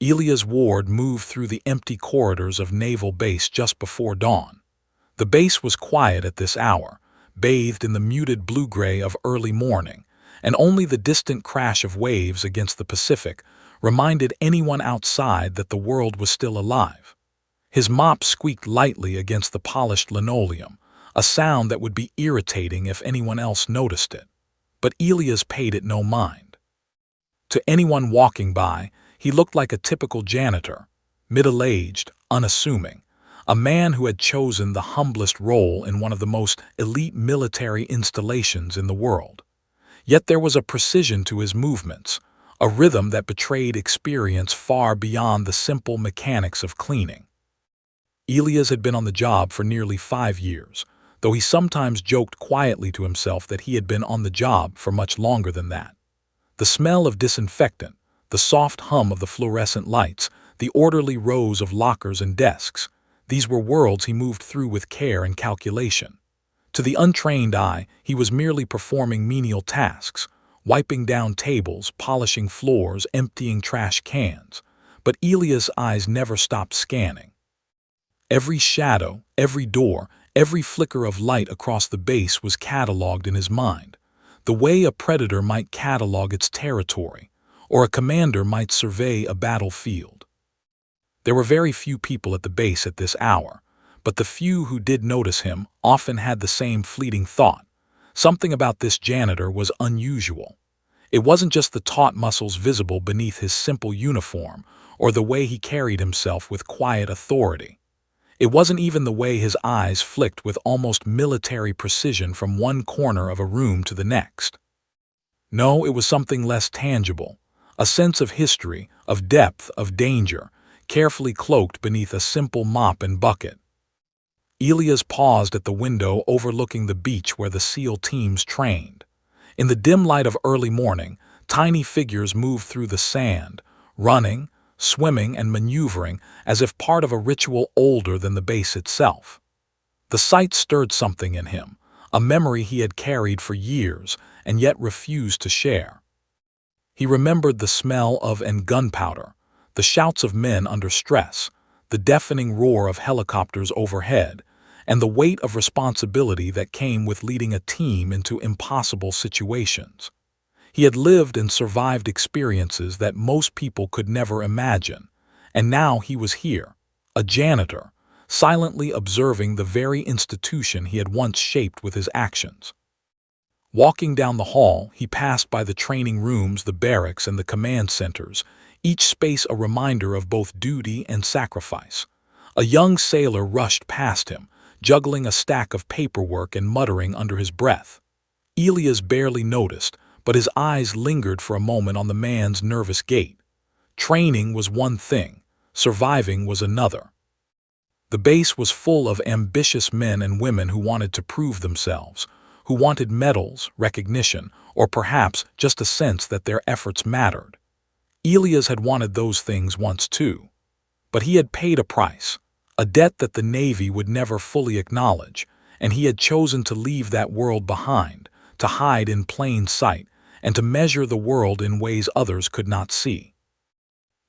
Elia's ward moved through the empty corridors of Naval Base just before dawn. The base was quiet at this hour, bathed in the muted blue-gray of early morning, and only the distant crash of waves against the Pacific reminded anyone outside that the world was still alive. His mop squeaked lightly against the polished linoleum, a sound that would be irritating if anyone else noticed it. But Elias paid it no mind. To anyone walking by, he looked like a typical janitor, middle-aged, unassuming, a man who had chosen the humblest role in one of the most elite military installations in the world. Yet there was a precision to his movements, a rhythm that betrayed experience far beyond the simple mechanics of cleaning. Elias had been on the job for nearly 5 years, though he sometimes joked quietly to himself that he had been on the job for much longer than that. The smell of disinfectant, the soft hum of the fluorescent lights, the orderly rows of lockers and desks, these were worlds he moved through with care and calculation. To the untrained eye, he was merely performing menial tasks, wiping down tables, polishing floors, emptying trash cans. But Elias' eyes never stopped scanning. Every shadow, every door, every flicker of light across the base was catalogued in his mind, the way a predator might catalog its territory, or a commander might survey a battlefield. There were very few people at the base at this hour, but the few who did notice him often had the same fleeting thought. Something about this janitor was unusual. It wasn't just the taut muscles visible beneath his simple uniform, or the way he carried himself with quiet authority. It wasn't even the way his eyes flicked with almost military precision from one corner of a room to the next. No, it was something less tangible, a sense of history, of depth, of danger, carefully cloaked beneath a simple mop and bucket. Elias paused at the window overlooking the beach where the SEAL teams trained. In the dim light of early morning, tiny figures moved through the sand, running, swimming, and maneuvering as if part of a ritual older than the base itself. The sight stirred something in him, a memory he had carried for years and yet refused to share. He remembered the smell of gunpowder, the shouts of men under stress, the deafening roar of helicopters overhead, and the weight of responsibility that came with leading a team into impossible situations. He had lived and survived experiences that most people could never imagine, and now he was here, a janitor, silently observing the very institution he had once shaped with his actions. Walking down the hall, he passed by the training rooms, the barracks, and the command centers, each space a reminder of both duty and sacrifice. A young sailor rushed past him, juggling a stack of paperwork and muttering under his breath. Elias barely noticed, but his eyes lingered for a moment on the man's nervous gait. Training was one thing, surviving was another. The base was full of ambitious men and women who wanted to prove themselves, who wanted medals, recognition, or perhaps just a sense that their efforts mattered. Elias had wanted those things once too. But he had paid a price, a debt that the Navy would never fully acknowledge, and he had chosen to leave that world behind, to hide in plain sight, and to measure the world in ways others could not see.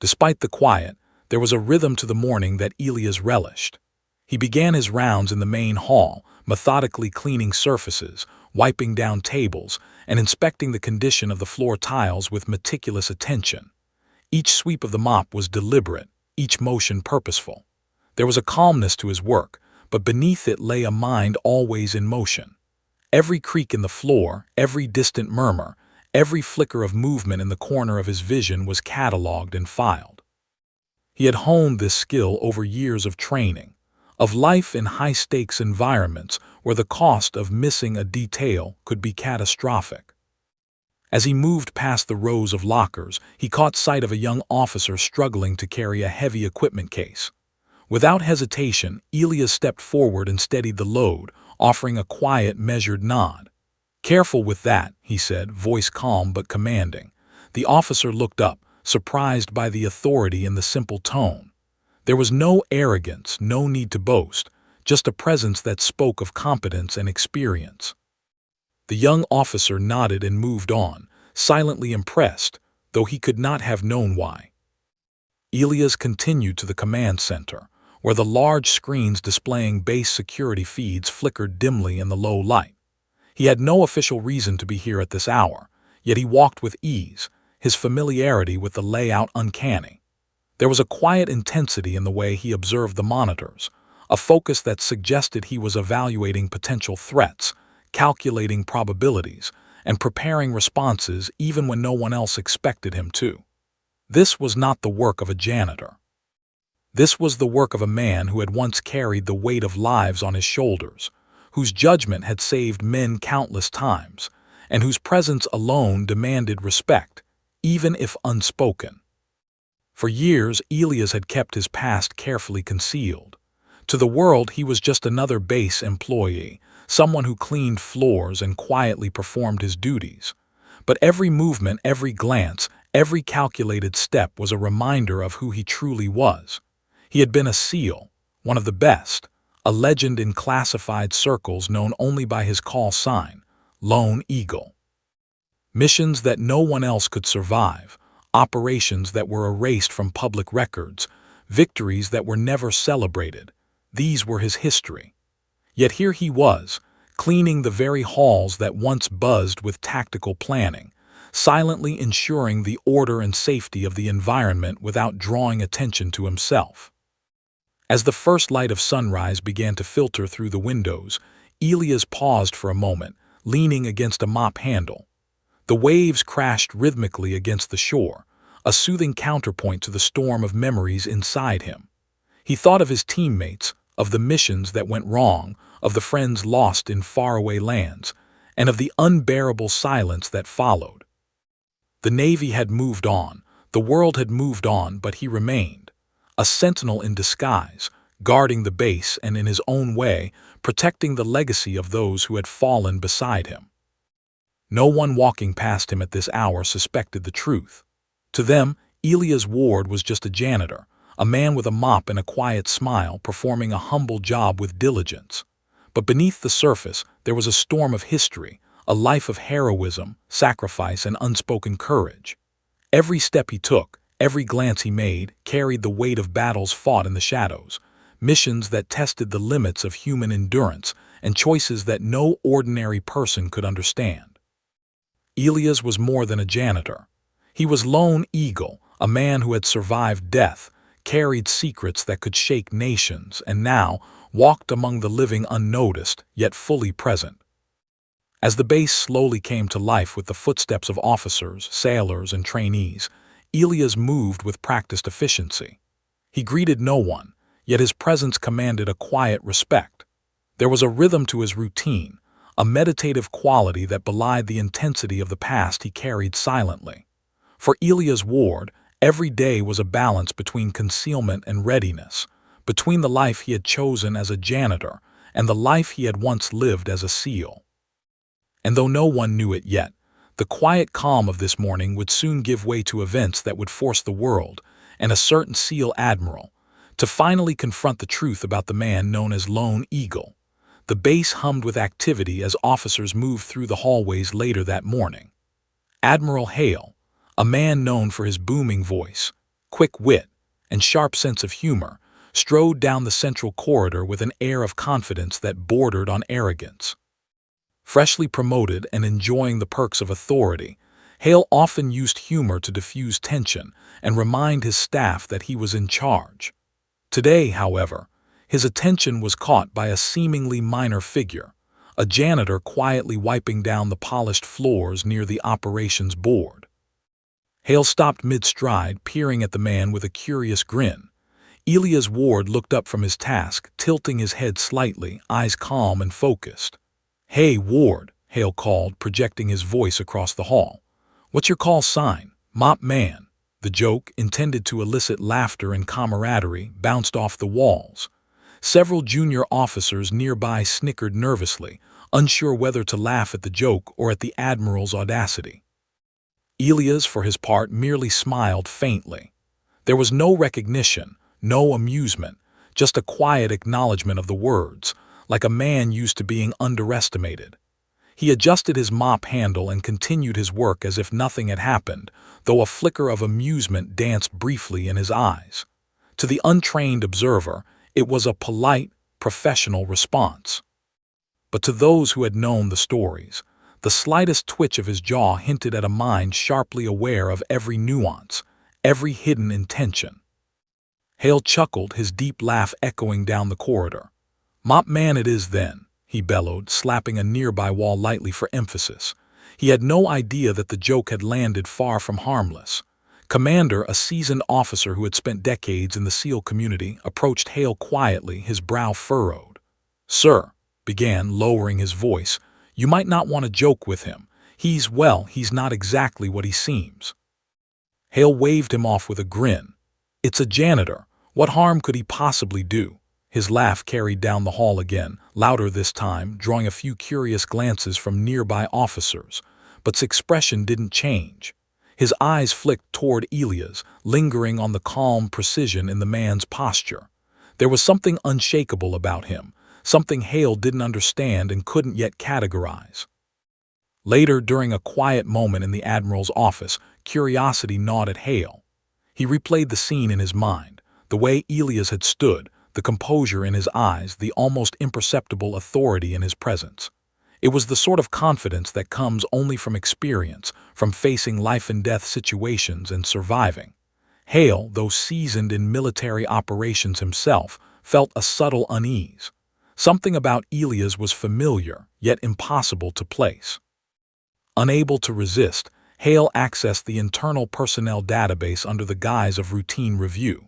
Despite the quiet, there was a rhythm to the morning that Elias relished. He began his rounds in the main hall, methodically cleaning surfaces, wiping down tables, and inspecting the condition of the floor tiles with meticulous attention. Each sweep of the mop was deliberate, each motion purposeful. There was a calmness to his work, but beneath it lay a mind always in motion. Every creak in the floor, every distant murmur, every flicker of movement in the corner of his vision was catalogued and filed. He had honed this skill over years of training, of life in high-stakes environments where the cost of missing a detail could be catastrophic. As he moved past the rows of lockers, he caught sight of a young officer struggling to carry a heavy equipment case. Without hesitation, Elias stepped forward and steadied the load, offering a quiet, measured nod. "Careful with that," he said, voice calm but commanding. The officer looked up, surprised by the authority in the simple tone. There was no arrogance, no need to boast, just a presence that spoke of competence and experience. The young officer nodded and moved on, silently impressed, though he could not have known why. Elias continued to the command center, where the large screens displaying base security feeds flickered dimly in the low light. He had no official reason to be here at this hour, yet he walked with ease, his familiarity with the layout uncanny. There was a quiet intensity in the way he observed the monitors, a focus that suggested he was evaluating potential threats, calculating probabilities, and preparing responses even when no one else expected him to. This was not the work of a janitor. This was the work of a man who had once carried the weight of lives on his shoulders, whose judgment had saved men countless times, and whose presence alone demanded respect, even if unspoken. For years, Elias had kept his past carefully concealed. To the world, he was just another base employee, someone who cleaned floors and quietly performed his duties. But every movement, every glance, every calculated step was a reminder of who he truly was. He had been a SEAL, one of the best, a legend in classified circles known only by his call sign, Lone Eagle. Missions that no one else could survive, operations that were erased from public records, victories that were never celebrated. These were his history. Yet here he was, cleaning the very halls that once buzzed with tactical planning, silently ensuring the order and safety of the environment without drawing attention to himself. As the first light of sunrise began to filter through the windows, Elias paused for a moment, leaning against a mop handle. The waves crashed rhythmically against the shore, a soothing counterpoint to the storm of memories inside him. He thought of his teammates, of the missions that went wrong, of the friends lost in faraway lands, and of the unbearable silence that followed. The Navy had moved on, the world had moved on, but he remained, a sentinel in disguise, guarding the base and in his own way, protecting the legacy of those who had fallen beside him. No one walking past him at this hour suspected the truth. To them, Elias Ward was just a janitor, a man with a mop and a quiet smile performing a humble job with diligence. But beneath the surface, there was a storm of history, a life of heroism, sacrifice, and unspoken courage. Every step he took, every glance he made, carried the weight of battles fought in the shadows, missions that tested the limits of human endurance, and choices that no ordinary person could understand. Elias was more than a janitor. He was Lone Eagle, a man who had survived death, carried secrets that could shake nations, and now walked among the living unnoticed, yet fully present. As the base slowly came to life with the footsteps of officers, sailors, and trainees, Elias moved with practiced efficiency. He greeted no one, yet his presence commanded a quiet respect. There was a rhythm to his routine, a meditative quality that belied the intensity of the past he carried silently. For Elias Ward, every day was a balance between concealment and readiness, between the life he had chosen as a janitor and the life he had once lived as a SEAL. And though no one knew it yet, the quiet calm of this morning would soon give way to events that would force the world, and a certain SEAL Admiral, to finally confront the truth about the man known as Lone Eagle. The base hummed with activity as officers moved through the hallways later that morning. Admiral Hale, a man known for his booming voice, quick wit, and sharp sense of humor, strode down the central corridor with an air of confidence that bordered on arrogance. Freshly promoted and enjoying the perks of authority, Hale often used humor to diffuse tension and remind his staff that he was in charge. Today, however, his attention was caught by a seemingly minor figure, a janitor quietly wiping down the polished floors near the operations board. Hale stopped mid-stride, peering at the man with a curious grin. Elias Ward looked up from his task, tilting his head slightly, eyes calm and focused. "Hey, Ward," Hale called, projecting his voice across the hall. "What's your call sign?" "Mop Man." The joke, intended to elicit laughter and camaraderie, bounced off the walls. Several junior officers nearby snickered nervously, unsure whether to laugh at the joke or at the Admiral's audacity. Elias, for his part, merely smiled faintly. There was no recognition, no amusement, just a quiet acknowledgement of the words, like a man used to being underestimated. He adjusted his mop handle and continued his work as if nothing had happened, though a flicker of amusement danced briefly in his eyes. To the untrained observer, it was a polite, professional response. But to those who had known the stories, the slightest twitch of his jaw hinted at a mind sharply aware of every nuance, every hidden intention. Hale chuckled, his deep laugh echoing down the corridor. "Mop man it is then," he bellowed, slapping a nearby wall lightly for emphasis. He had no idea that the joke had landed far from harmless. Commander, a seasoned officer who had spent decades in the SEAL community, approached Hale quietly, his brow furrowed. "Sir," began, lowering his voice, "you might not want to joke with him. He's not exactly what he seems." Hale waved him off with a grin. "It's a janitor. What harm could he possibly do?" His laugh carried down the hall again, louder this time, drawing a few curious glances from nearby officers. But his expression didn't change. His eyes flicked toward Elia's, lingering on the calm precision in the man's posture. There was something unshakable about him, something Hale didn't understand and couldn't yet categorize. Later, during a quiet moment in the Admiral's office, curiosity gnawed at Hale. He replayed the scene in his mind, the way Elias had stood, the composure in his eyes, the almost imperceptible authority in his presence. It was the sort of confidence that comes only from experience, from facing life-and-death situations and surviving. Hale, though seasoned in military operations himself, felt a subtle unease. Something about Elias was familiar, yet impossible to place. Unable to resist, Hale accessed the internal personnel database under the guise of routine review.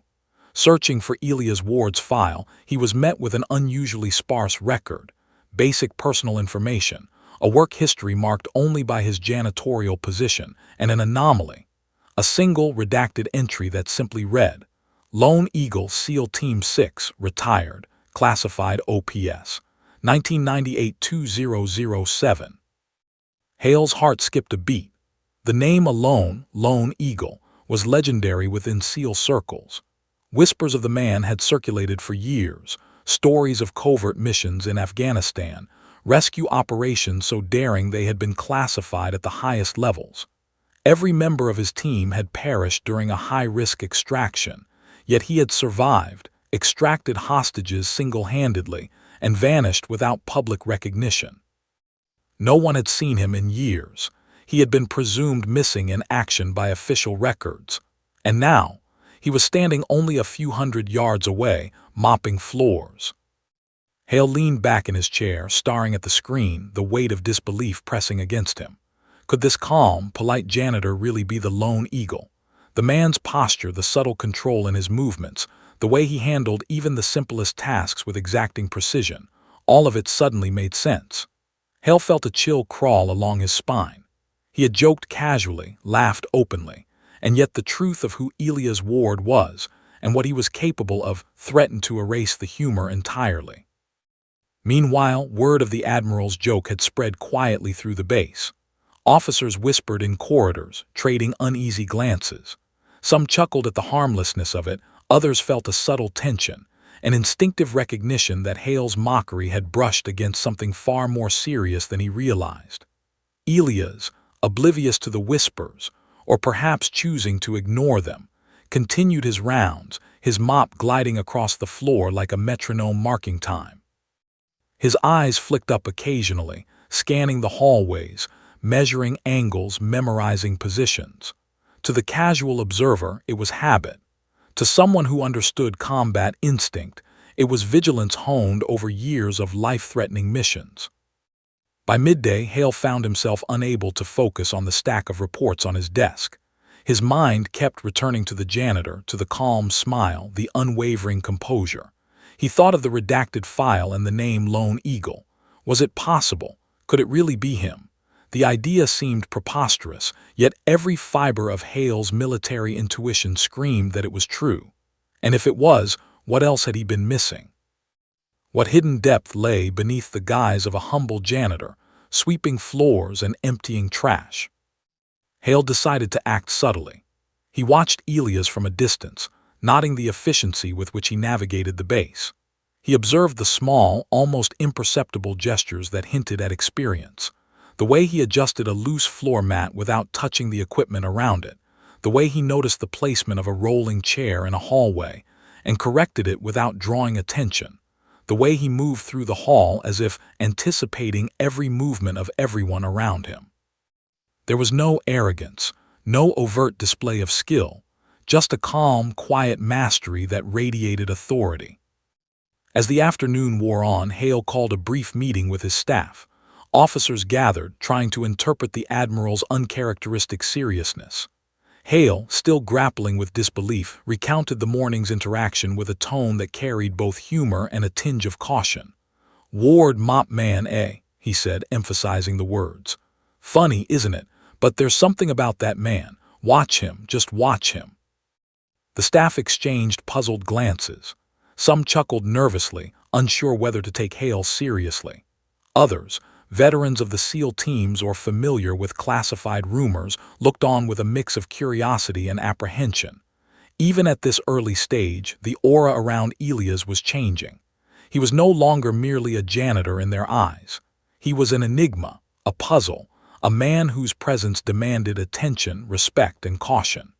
Searching for Elias Ward's file, he was met with an unusually sparse record, basic personal information, a work history marked only by his janitorial position, and an anomaly. A single redacted entry that simply read, "Lone Eagle SEAL Team 6, retired, classified OPS, 1998-2007. Hale's heart skipped a beat. The name alone, Lone Eagle, was legendary within SEAL circles. Whispers of the man had circulated for years, stories of covert missions in Afghanistan, rescue operations so daring they had been classified at the highest levels. Every member of his team had perished during a high-risk extraction, yet he had survived, extracted hostages single-handedly, and vanished without public recognition. No one had seen him in years. He had been presumed missing in action by official records. And now, he was standing only a few hundred yards away, mopping floors. Hale leaned back in his chair, staring at the screen, the weight of disbelief pressing against him. Could this calm, polite janitor really be the Lone Eagle? The man's posture, the subtle control in his movements, the way he handled even the simplest tasks with exacting precision, all of it suddenly made sense. Hale felt a chill crawl along his spine. He had joked casually, laughed openly, and yet the truth of who Elias Ward was and what he was capable of threatened to erase the humor entirely. Meanwhile, word of the Admiral's joke had spread quietly through the base. Officers whispered in corridors, trading uneasy glances. Some chuckled at the harmlessness of it, others felt a subtle tension, an instinctive recognition that Hale's mockery had brushed against something far more serious than he realized. Elias, oblivious to the whispers, or perhaps choosing to ignore them, continued his rounds, his mop gliding across the floor like a metronome marking time. His eyes flicked up occasionally, scanning the hallways, measuring angles, memorizing positions. To the casual observer, it was habit. To someone who understood combat instinct, it was vigilance honed over years of life-threatening missions. By midday, Hale found himself unable to focus on the stack of reports on his desk. His mind kept returning to the janitor, to the calm smile, the unwavering composure. He thought of the redacted file and the name Lone Eagle. Was it possible? Could it really be him? The idea seemed preposterous, yet every fiber of Hale's military intuition screamed that it was true. And if it was, what else had he been missing? What hidden depth lay beneath the guise of a humble janitor, sweeping floors and emptying trash? Hale decided to act subtly. He watched Elias from a distance, noting the efficiency with which he navigated the base. He observed the small, almost imperceptible gestures that hinted at experience. The way he adjusted a loose floor mat without touching the equipment around it, the way he noticed the placement of a rolling chair in a hallway and corrected it without drawing attention, the way he moved through the hall as if anticipating every movement of everyone around him. There was no arrogance, no overt display of skill, just a calm, quiet mastery that radiated authority. As the afternoon wore on, Hale called a brief meeting with his staff. Officers gathered, trying to interpret the Admiral's uncharacteristic seriousness. Hale, still grappling with disbelief, recounted the morning's interaction with a tone that carried both humor and a tinge of caution. "Ward mop man, eh?" he said, emphasizing the words. "Funny, isn't it? But there's something about that man. Watch him, just watch him." The staff exchanged puzzled glances. Some chuckled nervously, unsure whether to take Hale seriously. Others, veterans of the SEAL teams or familiar with classified rumors, looked on with a mix of curiosity and apprehension. Even at this early stage, the aura around Elias was changing. He was no longer merely a janitor in their eyes. He was an enigma, a puzzle, a man whose presence demanded attention, respect, and caution.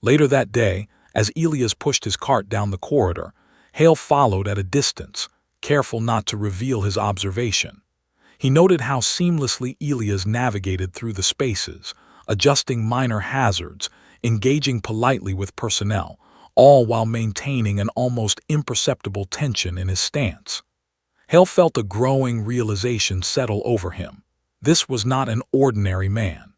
Later that day, as Elias pushed his cart down the corridor, Hale followed at a distance, careful not to reveal his observation. He noted how seamlessly Elias navigated through the spaces, adjusting minor hazards, engaging politely with personnel, all while maintaining an almost imperceptible tension in his stance. Hale felt a growing realization settle over him. This was not an ordinary man.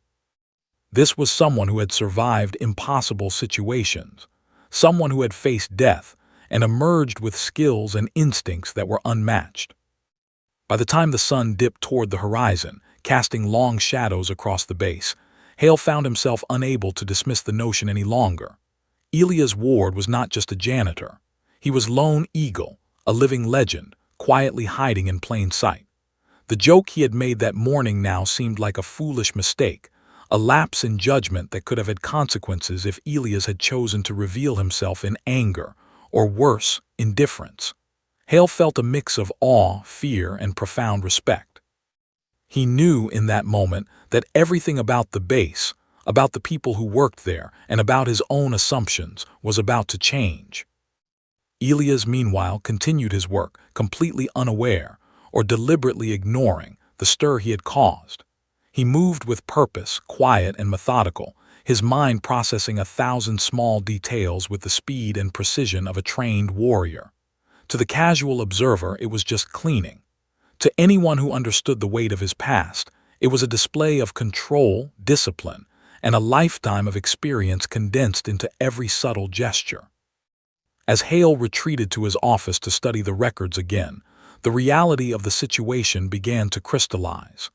This was someone who had survived impossible situations, someone who had faced death and emerged with skills and instincts that were unmatched. By the time the sun dipped toward the horizon, casting long shadows across the base, Hale found himself unable to dismiss the notion any longer. Elias Ward was not just a janitor. He was Lone Eagle, a living legend, quietly hiding in plain sight. The joke he had made that morning now seemed like a foolish mistake, a lapse in judgment that could have had consequences if Elias had chosen to reveal himself in anger, or worse, indifference. Hale felt a mix of awe, fear, and profound respect. He knew in that moment that everything about the base, about the people who worked there, and about his own assumptions was about to change. Elias, meanwhile, continued his work, completely unaware, or deliberately ignoring, the stir he had caused. He moved with purpose, quiet and methodical, his mind processing 1,000 small details with the speed and precision of a trained warrior. To the casual observer, it was just cleaning. To anyone who understood the weight of his past, it was a display of control, discipline, and a lifetime of experience condensed into every subtle gesture. As Hale retreated to his office to study the records again, the reality of the situation began to crystallize.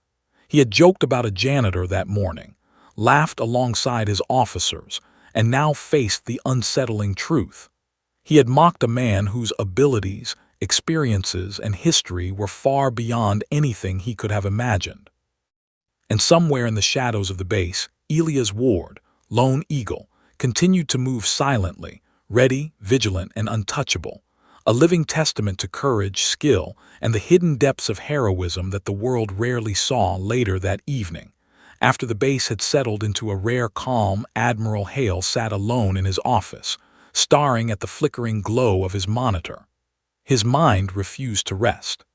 He had joked about a janitor that morning, laughed alongside his officers, and now faced the unsettling truth. He had mocked a man whose abilities, experiences, and history were far beyond anything he could have imagined. And somewhere in the shadows of the base, Elias Ward, Lone Eagle, continued to move silently, ready, vigilant, and untouchable, a living testament to courage, skill, and the hidden depths of heroism that the world rarely saw. Later that evening, after the base had settled into a rare calm, Admiral Hale sat alone in his office, staring at the flickering glow of his monitor. His mind refused to rest.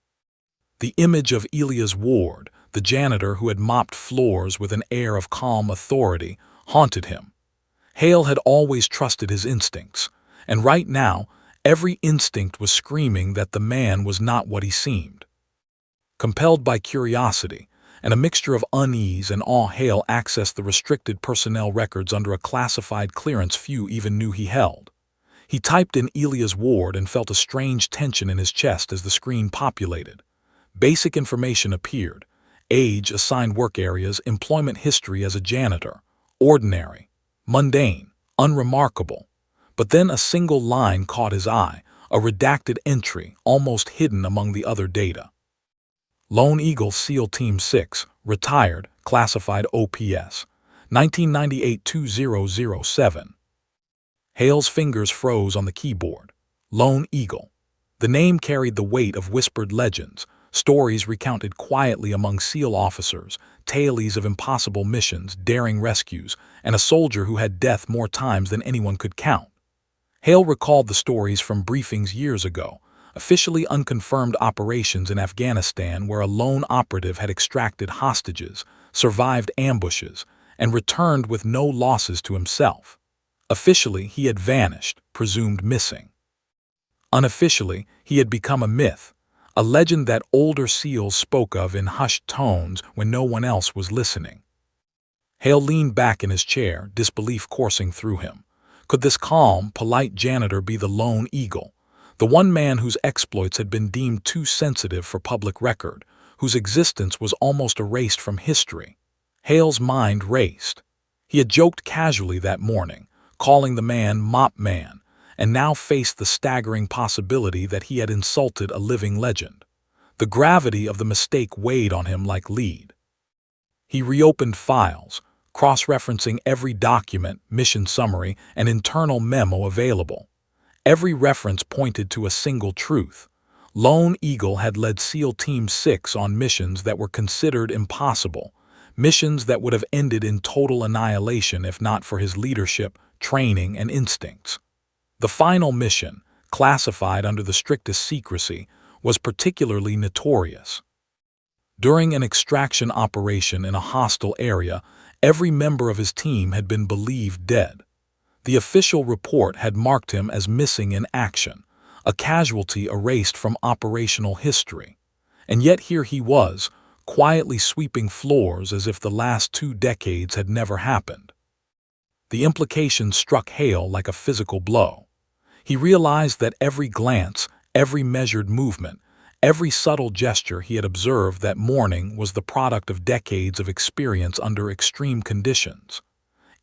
The image of Elias Ward, the janitor who had mopped floors with an air of calm authority, haunted him. Hale had always trusted his instincts, and right now, every instinct was screaming that the man was not what he seemed. Compelled by curiosity and a mixture of unease and awe, Hale accessed the restricted personnel records under a classified clearance few even knew he held. He typed in Elias Ward and felt a strange tension in his chest as the screen populated. Basic information appeared: age, assigned work areas, employment history as a janitor, ordinary, mundane, unremarkable. But then a single line caught his eye, a redacted entry, almost hidden among the other data. Lone Eagle SEAL Team 6, retired, classified OPS, 1998-2007. Hale's fingers froze on the keyboard. Lone Eagle. The name carried the weight of whispered legends, stories recounted quietly among SEAL officers, tales of impossible missions, daring rescues, and a soldier who had death more times than anyone could count. Hale recalled the stories from briefings years ago, officially unconfirmed operations in Afghanistan where a lone operative had extracted hostages, survived ambushes, and returned with no losses to himself. Officially, he had vanished, presumed missing. Unofficially, he had become a myth, a legend that older SEALs spoke of in hushed tones when no one else was listening. Hale leaned back in his chair, disbelief coursing through him. Could this calm, polite janitor be the lone eagle, the one man whose exploits had been deemed too sensitive for public record, whose existence was almost erased from history? Hale's mind raced. He had joked casually that morning, calling the man Mop Man, and now faced the staggering possibility that he had insulted a living legend. The gravity of the mistake weighed on him like lead. He reopened files, cross-referencing every document, mission summary, and internal memo available. Every reference pointed to a single truth. Lone Eagle had led SEAL Team 6 on missions that were considered impossible, missions that would have ended in total annihilation if not for his leadership, training, and instincts. The final mission, classified under the strictest secrecy, was particularly notorious. During an extraction operation in a hostile area, every member of his team had been believed dead. The official report had marked him as missing in action, a casualty erased from operational history. And yet here he was, quietly sweeping floors as if the last 2 decades had never happened. The implication struck Hale like a physical blow. He realized that every glance, every measured movement, every subtle gesture he had observed that morning was the product of decades of experience under extreme conditions.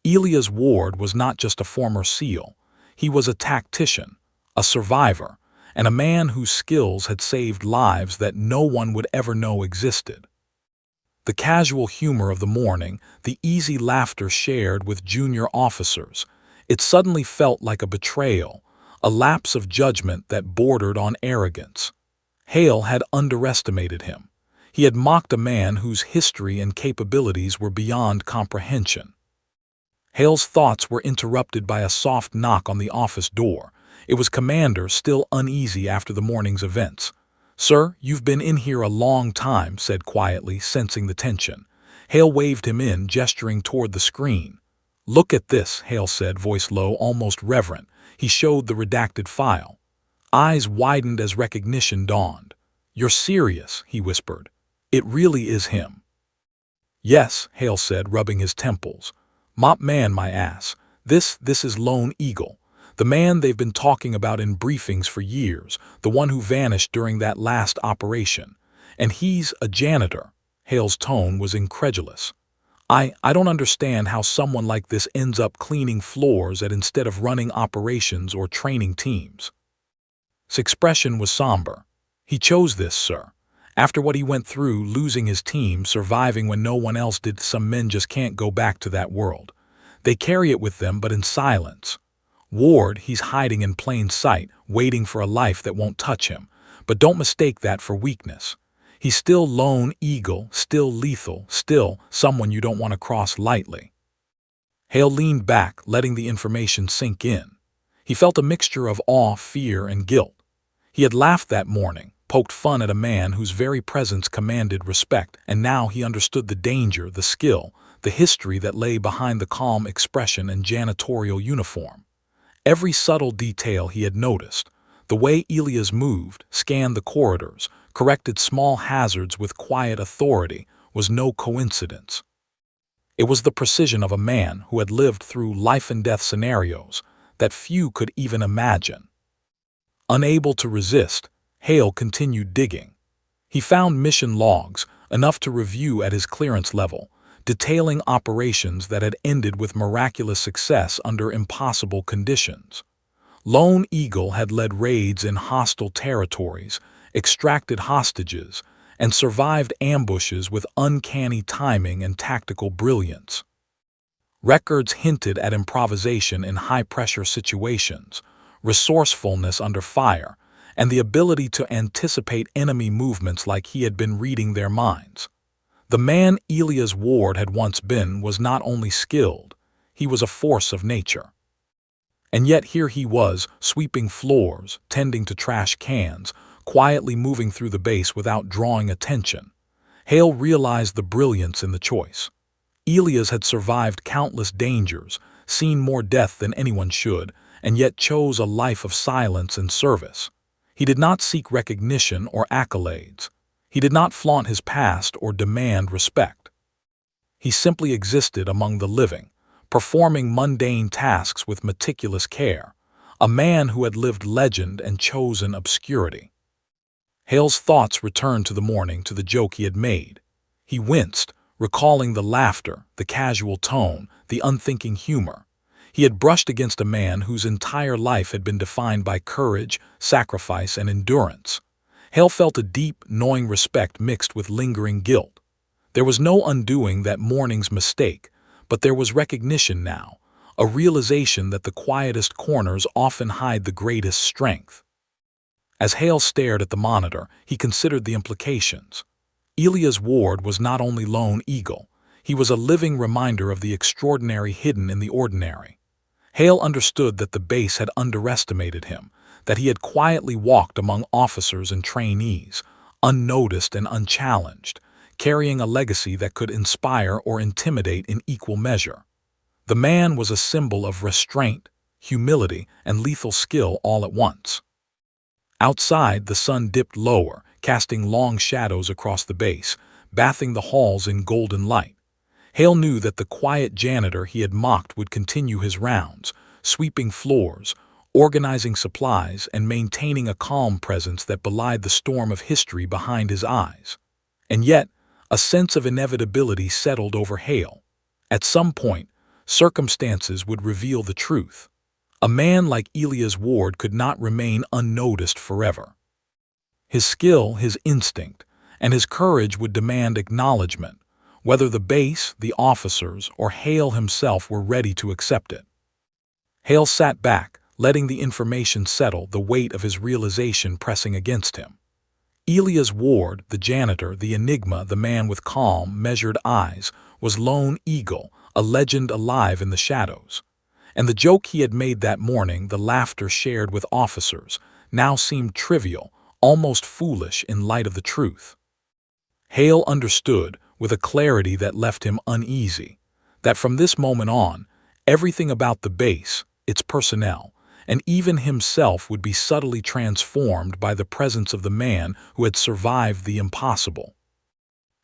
Elias Ward was not just a former SEAL. He was a tactician, a survivor, and a man whose skills had saved lives that no one would ever know existed. The casual humor of the morning, the easy laughter shared with junior officers, it suddenly felt like a betrayal, a lapse of judgment that bordered on arrogance. Hale had underestimated him. He had mocked a man whose history and capabilities were beyond comprehension. Hale's thoughts were interrupted by a soft knock on the office door. It was Commander, still uneasy after the morning's events. "Sir, you've been in here a long time," said quietly, sensing the tension. Hale waved him in, gesturing toward the screen. "Look at this," Hale said, voice low, almost reverent. He showed the redacted file. Eyes widened as recognition dawned. "You're serious," he whispered. "It really is him." "Yes," Hale said, rubbing his temples. "Mop Man, my ass. This is Lone Eagle. The man they've been talking about in briefings for years, the one who vanished during that last operation. And he's a janitor." Hale's tone was incredulous. I don't understand how someone like this ends up cleaning floors instead of running operations or training teams." His expression was somber. "He chose this, sir. After what he went through, losing his team, surviving when no one else did, some men just can't go back to that world. They carry it with them, but in silence. Ward, he's hiding in plain sight, waiting for a life that won't touch him. But don't mistake that for weakness. He's still Lone Eagle, still lethal, still someone you don't want to cross lightly." Hale leaned back, letting the information sink in. He felt a mixture of awe, fear, and guilt. He had laughed that morning, poked fun at a man whose very presence commanded respect, and now he understood the danger, the skill, the history that lay behind the calm expression and janitorial uniform. Every subtle detail he had noticed, the way Elias moved, scanned the corridors, corrected small hazards with quiet authority, was no coincidence. It was the precision of a man who had lived through life-and-death scenarios that few could even imagine. Unable to resist, Hale continued digging. He found mission logs, enough to review at his clearance level, detailing operations that had ended with miraculous success under impossible conditions. Lone Eagle had led raids in hostile territories, extracted hostages, and survived ambushes with uncanny timing and tactical brilliance. Records hinted at improvisation in high-pressure situations, resourcefulness under fire, and the ability to anticipate enemy movements like he had been reading their minds. The man Elias Ward had once been was not only skilled, he was a force of nature. And yet here he was, sweeping floors, tending to trash cans, quietly moving through the base without drawing attention. Hale realized the brilliance in the choice. Elias had survived countless dangers, seen more death than anyone should, and yet chose a life of silence and service. He did not seek recognition or accolades. He did not flaunt his past or demand respect. He simply existed among the living, performing mundane tasks with meticulous care, a man who had lived legend and chosen obscurity. Hale's thoughts returned to the morning, to the joke he had made. He winced, recalling the laughter, the casual tone, the unthinking humor. He had brushed against a man whose entire life had been defined by courage, sacrifice, and endurance. Hale felt a deep, gnawing respect mixed with lingering guilt. There was no undoing that morning's mistake, but there was recognition now, a realization that the quietest corners often hide the greatest strength. As Hale stared at the monitor, he considered the implications. Elias Ward was not only Lone Eagle, he was a living reminder of the extraordinary hidden in the ordinary. Hale understood that the base had underestimated him, that he had quietly walked among officers and trainees, unnoticed and unchallenged, carrying a legacy that could inspire or intimidate in equal measure. The man was a symbol of restraint, humility, and lethal skill all at once. Outside, the sun dipped lower, casting long shadows across the base, bathing the halls in golden light. Hale knew that the quiet janitor he had mocked would continue his rounds, sweeping floors, organizing supplies, and maintaining a calm presence that belied the storm of history behind his eyes. And yet, a sense of inevitability settled over Hale. At some point, circumstances would reveal the truth. A man like Elias Ward could not remain unnoticed forever. His skill, his instinct, and his courage would demand acknowledgement, whether the base, the officers, or Hale himself were ready to accept it. Hale sat back, letting the information settle, the weight of his realization pressing against him. Elias Ward, the janitor, the enigma, the man with calm, measured eyes, was Lone Eagle, a legend alive in the shadows. And the joke he had made that morning, the laughter shared with officers, now seemed trivial, almost foolish in light of the truth. Hale understood, with a clarity that left him uneasy, that from this moment on, everything about the base, its personnel, and even himself would be subtly transformed by the presence of the man who had survived the impossible.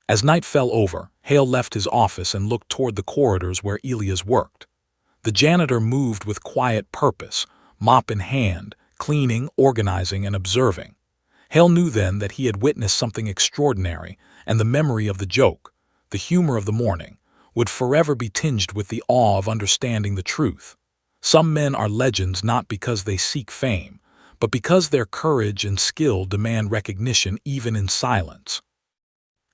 As night fell over, Hale left his office and looked toward the corridors where Elias worked. The janitor moved with quiet purpose, mop in hand, cleaning, organizing, and observing. Hale knew then that he had witnessed something extraordinary, and the memory of the joke, the humor of the morning, would forever be tinged with the awe of understanding the truth. Some men are legends not because they seek fame, but because their courage and skill demand recognition even in silence.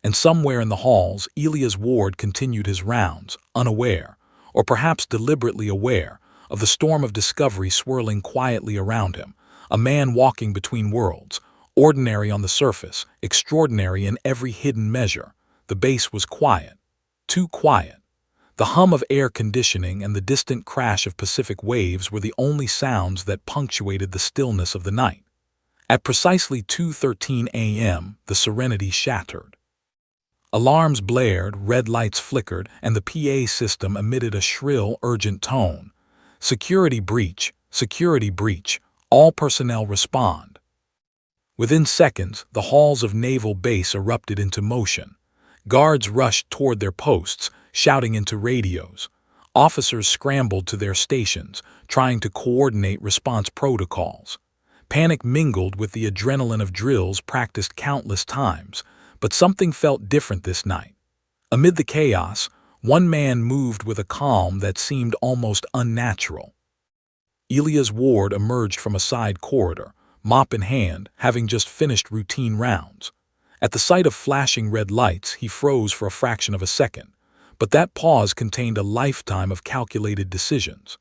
And somewhere in the halls, Elias Ward continued his rounds, unaware, or perhaps deliberately aware, of the storm of discovery swirling quietly around him, a man walking between worlds, ordinary on the surface, extraordinary in every hidden measure. The base was quiet, too quiet. The hum of air conditioning and the distant crash of Pacific waves were the only sounds that punctuated the stillness of the night. At precisely 2:13 a.m., the serenity shattered. Alarms blared, red lights flickered, and the PA system emitted a shrill, urgent tone. Security breach, all personnel respond. Within seconds, the halls of Naval Base erupted into motion. Guards rushed toward their posts, shouting into radios. Officers scrambled to their stations, trying to coordinate response protocols. Panic mingled with the adrenaline of drills practiced countless times, but something felt different this night. Amid the chaos, one man moved with a calm that seemed almost unnatural. Elias Ward emerged from a side corridor, mop in hand, having just finished routine rounds. At the sight of flashing red lights, he froze for a fraction of a second, but that pause contained a lifetime of calculated decisions.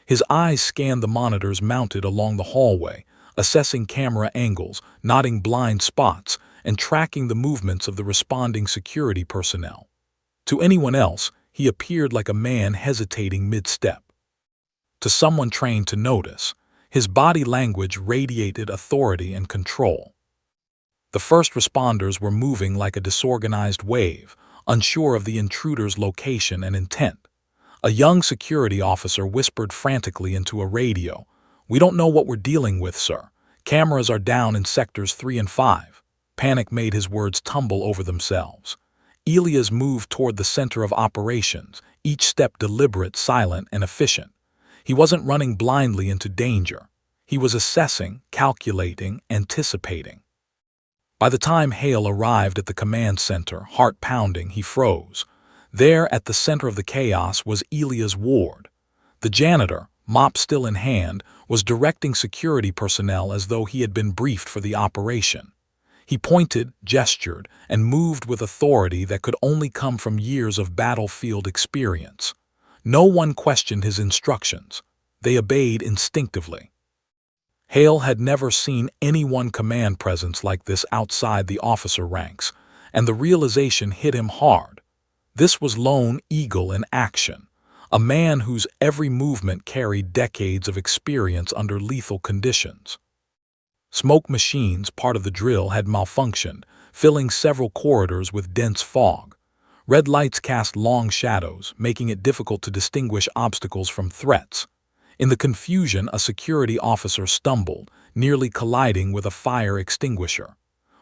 His eyes scanned the monitors mounted along the hallway, assessing camera angles, noting blind spots, and tracking the movements of the responding security personnel. To anyone else, he appeared like a man hesitating mid-step. To someone trained to notice, his body language radiated authority and control. The first responders were moving like a disorganized wave, unsure of the intruder's location and intent. A young security officer whispered frantically into a radio, "We don't know what we're dealing with, sir. Cameras are down in sectors 3 and 5. Panic made his words tumble over themselves. Elias moved toward the center of operations, each step deliberate, silent, and efficient. He wasn't running blindly into danger. He was assessing, calculating, anticipating. By the time Hale arrived at the command center, heart pounding, he froze. There, at the center of the chaos, was Elias Ward. The janitor, mop still in hand, was directing security personnel as though he had been briefed for the operation. He pointed, gestured, and moved with authority that could only come from years of battlefield experience. No one questioned his instructions. They obeyed instinctively. Hale had never seen any one command presence like this outside the officer ranks, and the realization hit him hard. This was Lone Eagle in action, a man whose every movement carried decades of experience under lethal conditions. Smoke machines, part of the drill, had malfunctioned, filling several corridors with dense fog. Red lights cast long shadows, making it difficult to distinguish obstacles from threats. In the confusion, a security officer stumbled, nearly colliding with a fire extinguisher.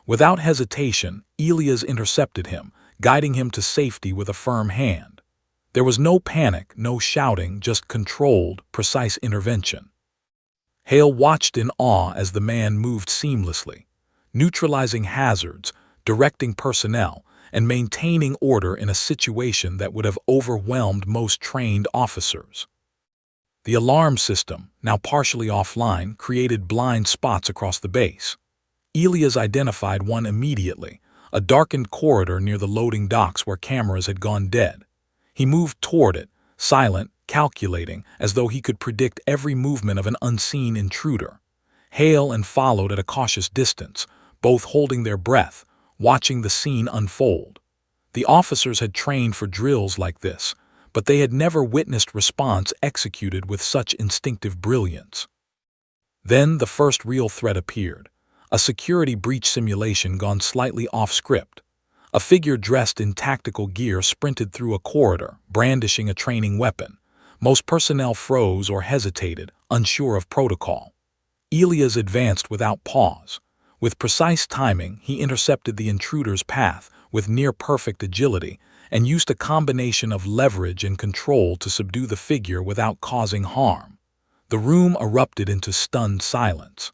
Without hesitation, Elias intercepted him, guiding him to safety with a firm hand. There was no panic, no shouting, just controlled, precise intervention. Hale watched in awe as the man moved seamlessly, neutralizing hazards, directing personnel, and maintaining order in a situation that would have overwhelmed most trained officers. The alarm system, now partially offline, created blind spots across the base. Elias identified one immediately, a darkened corridor near the loading docks where cameras had gone dead. He moved toward it, silent, calculating, as though he could predict every movement of an unseen intruder. Hale and followed at a cautious distance, both holding their breath, watching the scene unfold. The officers had trained for drills like this, but they had never witnessed response executed with such instinctive brilliance. Then the first real threat appeared, a security breach simulation gone slightly off-script. A figure dressed in tactical gear sprinted through a corridor, brandishing a training weapon. Most personnel froze or hesitated, unsure of protocol. Elias advanced without pause. With precise timing, he intercepted the intruder's path with near-perfect agility and used a combination of leverage and control to subdue the figure without causing harm. The room erupted into stunned silence.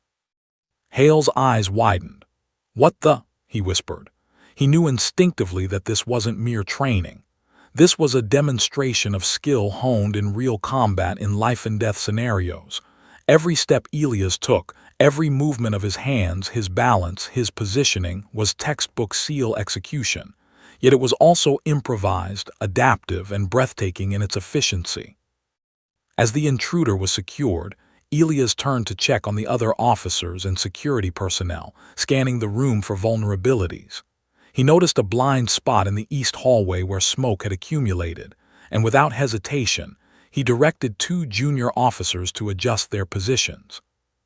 Hale's eyes widened. "What the?" he whispered. He knew instinctively that this wasn't mere training. This was a demonstration of skill honed in real combat in life-and-death scenarios. Every step Elias took, every movement of his hands, his balance, his positioning, was textbook SEAL execution. Yet it was also improvised, adaptive, and breathtaking in its efficiency. As the intruder was secured, Elias turned to check on the other officers and security personnel, scanning the room for vulnerabilities. He noticed a blind spot in the east hallway where smoke had accumulated, and without hesitation, he directed 2 junior officers to adjust their positions.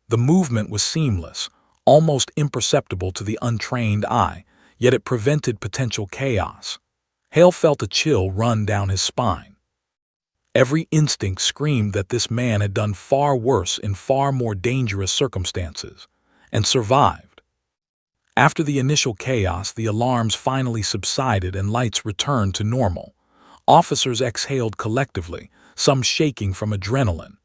The movement was seamless, almost imperceptible to the untrained eye, yet it prevented potential chaos. Hale felt a chill run down his spine. Every instinct screamed that this man had done far worse in far more dangerous circumstances, and survived. After the initial chaos, the alarms finally subsided and lights returned to normal. Officers exhaled collectively, some shaking from adrenaline.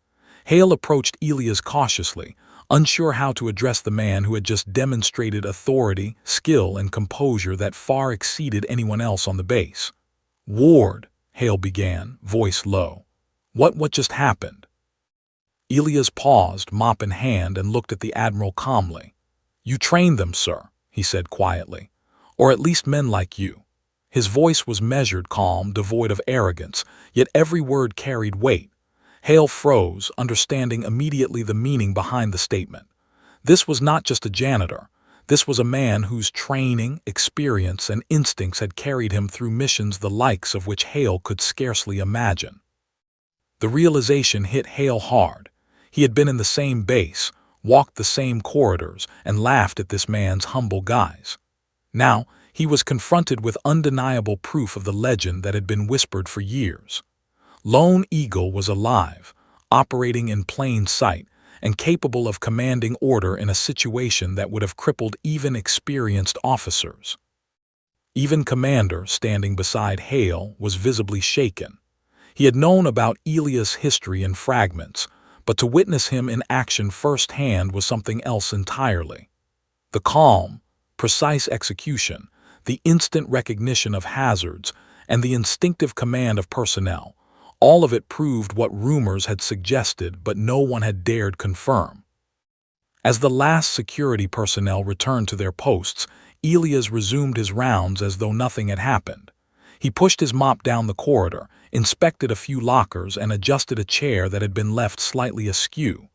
Hale approached Elias cautiously, unsure how to address the man who had just demonstrated authority, skill, and composure that far exceeded anyone else on the base. "Ward," Hale began, voice low. What just happened?" Elias paused, mop in hand, and looked at the Admiral calmly. "You trained them, sir," he said quietly. "Or at least men like you." His voice was measured, calm, devoid of arrogance, yet every word carried weight. Hale froze, understanding immediately the meaning behind the statement. This was not just a janitor. This was a man whose training, experience, and instincts had carried him through missions the likes of which Hale could scarcely imagine. The realization hit Hale hard. He had been in the same base, walked the same corridors, and laughed at this man's humble guise. Now, he was confronted with undeniable proof of the legend that had been whispered for years. Lone Eagle was alive, operating in plain sight, and capable of commanding order in a situation that would have crippled even experienced officers. Even Commander, standing beside Hale, was visibly shaken. He had known about Elia's history in fragments, but to witness him in action firsthand was something else entirely. The calm, precise execution, the instant recognition of hazards, and the instinctive command of personnel, all of it proved what rumors had suggested but no one had dared confirm. As the last security personnel returned to their posts, Elias resumed his rounds as though nothing had happened. He pushed his mop down the corridor, inspected a few lockers, and adjusted a chair that had been left slightly askew.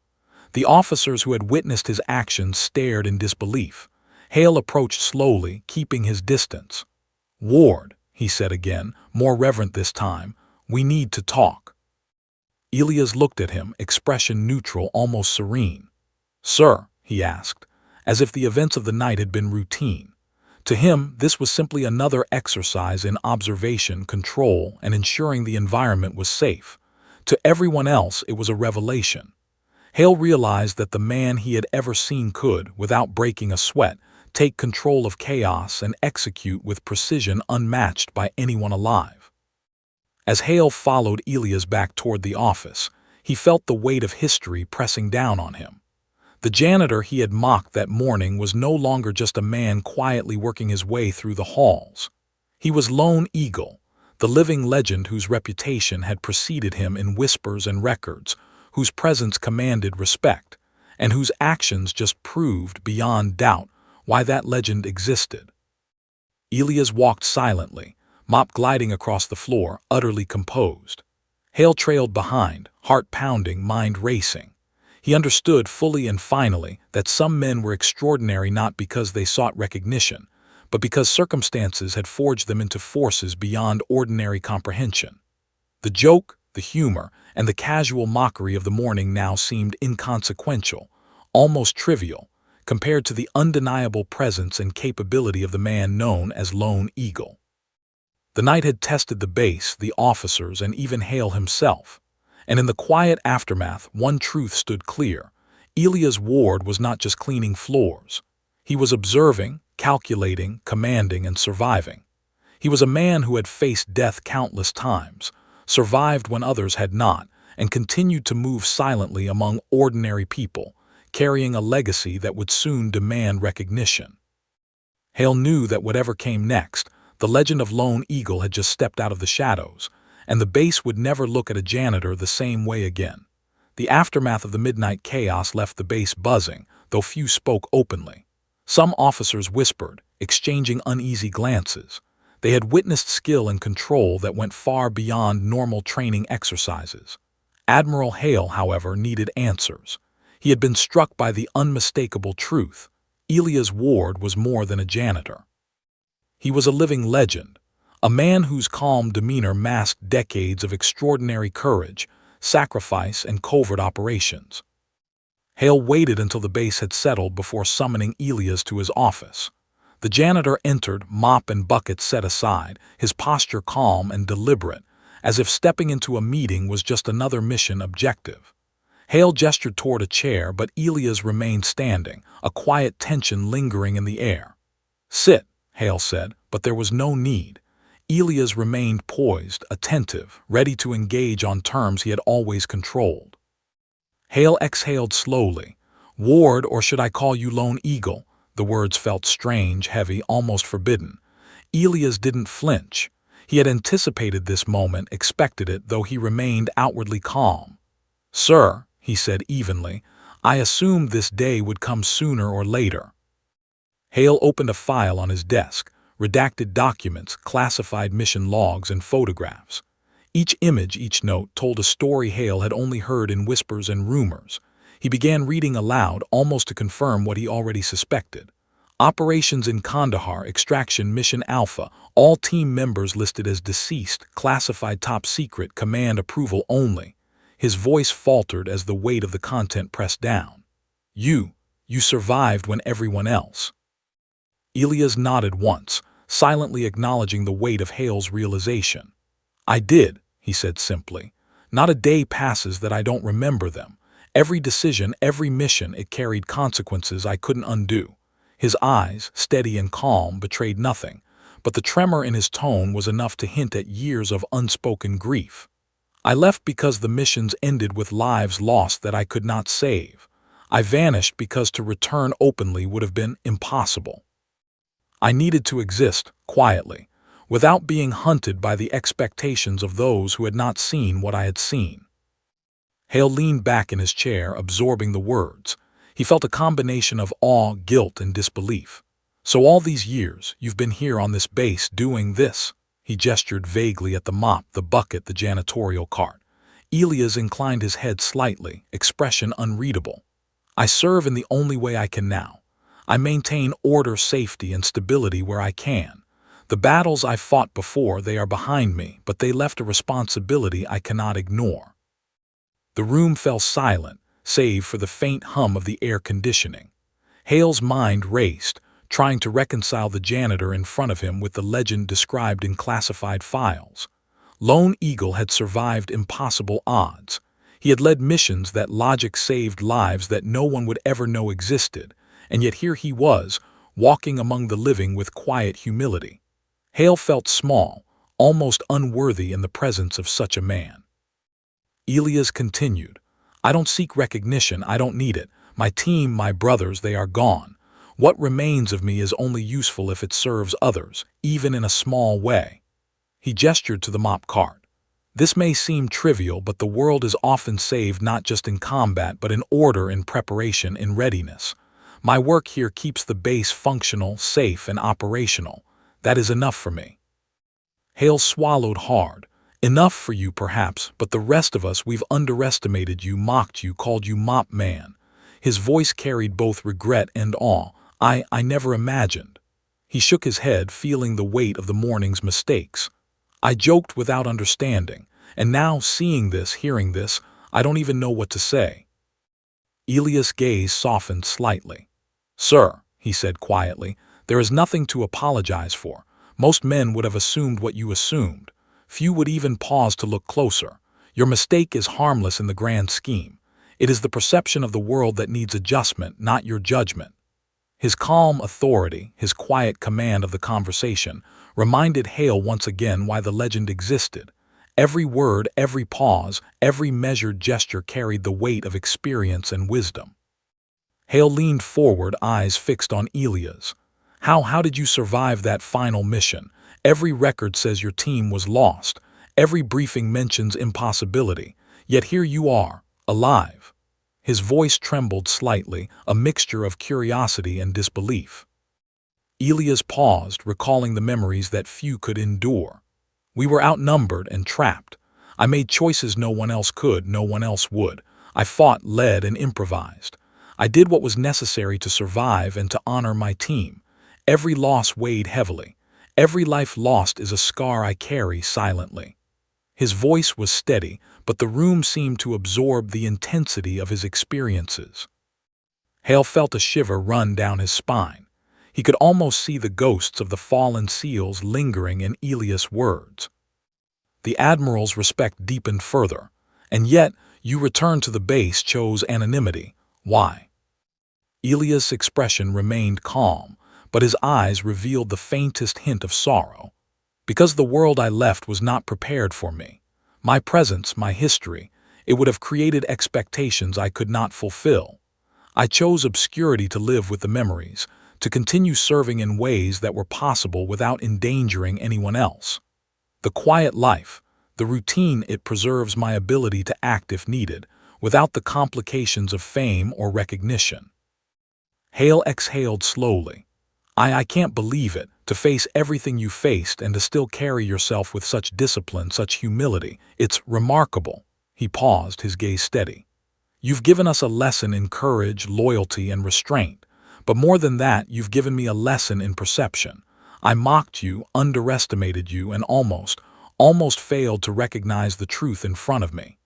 The officers who had witnessed his actions stared in disbelief. Hale approached slowly, keeping his distance. "Ward," he said again, more reverent this time, "we need to talk." Elias looked at him, expression neutral, almost serene. "Sir," he asked, as if the events of the night had been routine. To him, this was simply another exercise in observation, control, and ensuring the environment was safe. To everyone else, it was a revelation. Hale realized that the man he had ever seen could, without breaking a sweat, take control of chaos and execute with precision unmatched by anyone alive. As Hale followed Elias back toward the office, he felt the weight of history pressing down on him. The janitor he had mocked that morning was no longer just a man quietly working his way through the halls. He was Lone Eagle, the living legend whose reputation had preceded him in whispers and records, whose presence commanded respect, and whose actions just proved beyond doubt why that legend existed. Elias walked silently, mop gliding across the floor, utterly composed. Hale trailed behind, heart pounding, mind racing. He understood fully and finally that some men were extraordinary not because they sought recognition, but because circumstances had forged them into forces beyond ordinary comprehension. The joke, the humor, and the casual mockery of the morning now seemed inconsequential, almost trivial, compared to the undeniable presence and capability of the man known as Lone Eagle. The night had tested the base, the officers, and even Hale himself. And in the quiet aftermath, one truth stood clear. Elias Ward was not just cleaning floors. He was observing, calculating, commanding, and surviving. He was a man who had faced death countless times, survived when others had not, and continued to move silently among ordinary people, carrying a legacy that would soon demand recognition. Hale knew that whatever came next, the legend of Lone Eagle had just stepped out of the shadows, and the base would never look at a janitor the same way again. The aftermath of the midnight chaos left the base buzzing, though few spoke openly. Some officers whispered, exchanging uneasy glances. They had witnessed skill and control that went far beyond normal training exercises. Admiral Hale, however, needed answers. He had been struck by the unmistakable truth. Elias Ward was more than a janitor. He was a living legend, a man whose calm demeanor masked decades of extraordinary courage, sacrifice, and covert operations. Hale waited until the base had settled before summoning Elias to his office. The janitor entered, mop and bucket set aside, his posture calm and deliberate, as if stepping into a meeting was just another mission objective. Hale gestured toward a chair, but Elias remained standing, a quiet tension lingering in the air. "Sit," Hale said, but there was no need. Elias remained poised, attentive, ready to engage on terms he had always controlled. Hale exhaled slowly. "Ward, or should I call you Lone Eagle?" The words felt strange, heavy, almost forbidden. Elias didn't flinch. He had anticipated this moment, expected it, though he remained outwardly calm. "Sir," he said evenly, "I assumed this day would come sooner or later." Hale opened a file on his desk, redacted documents, classified mission logs, and photographs. Each image, each note, told a story Hale had only heard in whispers and rumors. He began reading aloud, almost to confirm what he already suspected. Operations in Kandahar, Extraction Mission Alpha, all team members listed as deceased, classified top secret, command approval only. His voice faltered as the weight of the content pressed down. You survived when everyone else. Elias nodded once, silently acknowledging the weight of Hale's realization. I did, he said simply. Not a day passes that I don't remember them. Every decision, every mission, it carried consequences I couldn't undo. His eyes, steady and calm, betrayed nothing, but the tremor in his tone was enough to hint at years of unspoken grief. I left because the missions ended with lives lost that I could not save. I vanished because to return openly would have been impossible. I needed to exist, quietly, without being hunted by the expectations of those who had not seen what I had seen. Hale leaned back in his chair, absorbing the words. He felt a combination of awe, guilt, and disbelief. So all these years, you've been here on this base doing this? He gestured vaguely at the mop, the bucket, the janitorial cart. Elias inclined his head slightly, expression unreadable. I serve in the only way I can now. I maintain order, safety, and stability where I can. The battles I fought before, they are behind me, but they left a responsibility I cannot ignore. The room fell silent, save for the faint hum of the air conditioning. Hale's mind raced, trying to reconcile the janitor in front of him with the legend described in classified files. Lone Eagle had survived impossible odds. He had led missions that logic saved lives that no one would ever know existed, and yet here he was, walking among the living with quiet humility. Hale felt small, almost unworthy in the presence of such a man. Elias continued, I don't seek recognition, I don't need it. My team, my brothers, they are gone. What remains of me is only useful if it serves others, even in a small way. He gestured to the mop cart. This may seem trivial, but the world is often saved not just in combat, but in order, in preparation, in readiness. My work here keeps the base functional, safe, and operational. That is enough for me. Hale swallowed hard. Enough for you, perhaps, but the rest of us, we've underestimated you, mocked you, called you mop man. His voice carried both regret and awe. I never imagined. He shook his head, feeling the weight of the morning's mistakes. I joked without understanding, and now, seeing this, hearing this, I don't even know what to say. Elias' gaze softened slightly. Sir, he said quietly, there is nothing to apologize for. Most men would have assumed what you assumed. Few would even pause to look closer. Your mistake is harmless in the grand scheme. It is the perception of the world that needs adjustment, not your judgment. His calm authority, his quiet command of the conversation, reminded Hale once again why the legend existed. Every word, every pause, every measured gesture carried the weight of experience and wisdom. Hale leaned forward, eyes fixed on Elias. How did you survive that final mission? Every record says your team was lost. Every briefing mentions impossibility. Yet here you are, alive. His voice trembled slightly, a mixture of curiosity and disbelief. Elias paused, recalling the memories that few could endure. We were outnumbered and trapped. I made choices no one else could, no one else would. I fought, led, and improvised. I did what was necessary to survive and to honor my team. Every loss weighed heavily. Every life lost is a scar I carry silently. His voice was steady, but the room seemed to absorb the intensity of his experiences. Hale felt a shiver run down his spine. He could almost see the ghosts of the fallen SEALs lingering in Elias' words. The Admiral's respect deepened further. And yet, you returned to the base, chose anonymity. Why? Elias' expression remained calm, but his eyes revealed the faintest hint of sorrow. Because the world I left was not prepared for me. My presence, my history, it would have created expectations I could not fulfill. I chose obscurity to live with the memories, to continue serving in ways that were possible without endangering anyone else. The quiet life, the routine, it preserves my ability to act if needed, without the complications of fame or recognition. Hale exhaled slowly. I can't believe it, to face everything you faced and to still carry yourself with such discipline, such humility. It's remarkable. He paused, his gaze steady. You've given us a lesson in courage, loyalty, and restraint. But more than that, you've given me a lesson in perception. I mocked you, underestimated you, and almost failed to recognize the truth in front of me."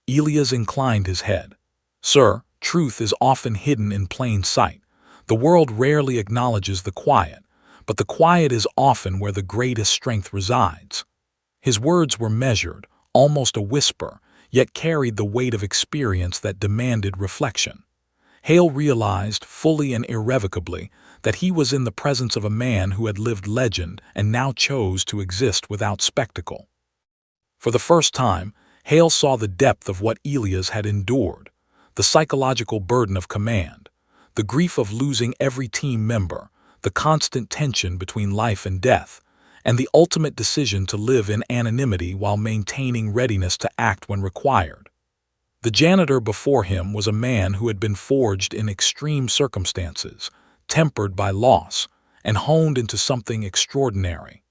Elias inclined his head. "Sir, truth is often hidden in plain sight. The world rarely acknowledges the quiet, but the quiet is often where the greatest strength resides." His words were measured, almost a whisper, yet carried the weight of experience that demanded reflection. Hale realized, fully and irrevocably, that he was in the presence of a man who had lived legend and now chose to exist without spectacle. For the first time, Hale saw the depth of what Elias had endured, the psychological burden of command, the grief of losing every team member, the constant tension between life and death, and the ultimate decision to live in anonymity while maintaining readiness to act when required. The janitor before him was a man who had been forged in extreme circumstances, tempered by loss, and honed into something extraordinary.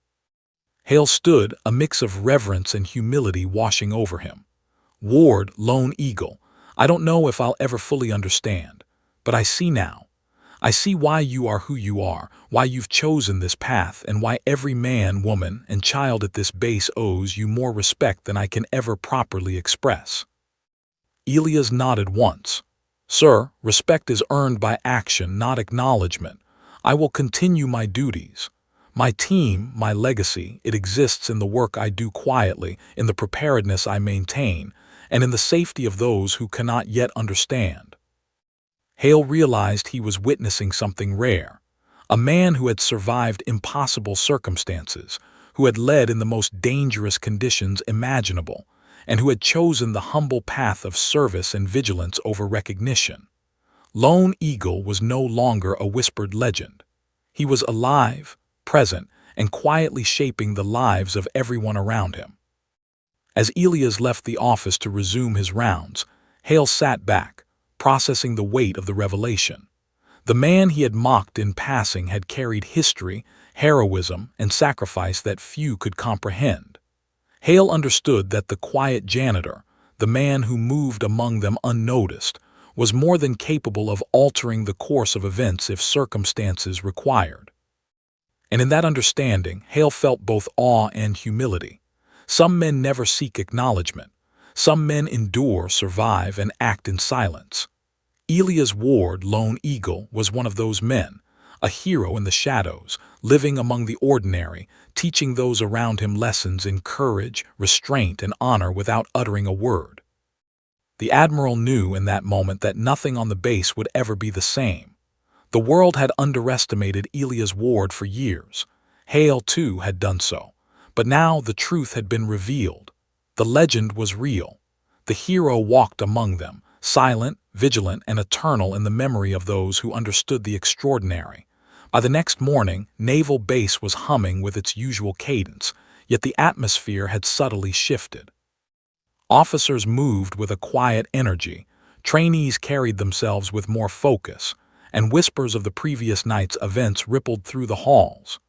Hale stood, a mix of reverence and humility washing over him. "Ward, Lone Eagle, I don't know if I'll ever fully understand, but I see now. I see why you are who you are, why you've chosen this path, and why every man, woman, and child at this base owes you more respect than I can ever properly express." Elias nodded once. "Sir, respect is earned by action, not acknowledgement. I will continue my duties. My team, my legacy, it exists in the work I do quietly, in the preparedness I maintain, and in the safety of those who cannot yet understand." Hale realized he was witnessing something rare. A man who had survived impossible circumstances, who had led in the most dangerous conditions imaginable, and who had chosen the humble path of service and vigilance over recognition. Lone Eagle was no longer a whispered legend. He was alive, present, and quietly shaping the lives of everyone around him. As Elias left the office to resume his rounds, Hale sat back, processing the weight of the revelation. The man he had mocked in passing had carried history, heroism, and sacrifice that few could comprehend. Hale understood that the quiet janitor, the man who moved among them unnoticed, was more than capable of altering the course of events if circumstances required. And in that understanding, Hale felt both awe and humility. Some men never seek acknowledgement. Some men endure, survive, and act in silence. Elias Ward, Lone Eagle, was one of those men, a hero in the shadows, living among the ordinary, teaching those around him lessons in courage, restraint, and honor without uttering a word. The Admiral knew in that moment that nothing on the base would ever be the same. The world had underestimated Elias Ward for years. Hale, too, had done so. But now the truth had been revealed. The legend was real. The hero walked among them, silent, vigilant, and eternal in the memory of those who understood the extraordinary. By the next morning, Naval Base was humming with its usual cadence, yet the atmosphere had subtly shifted. Officers moved with a quiet energy, trainees carried themselves with more focus, and whispers of the previous night's events rippled through the halls.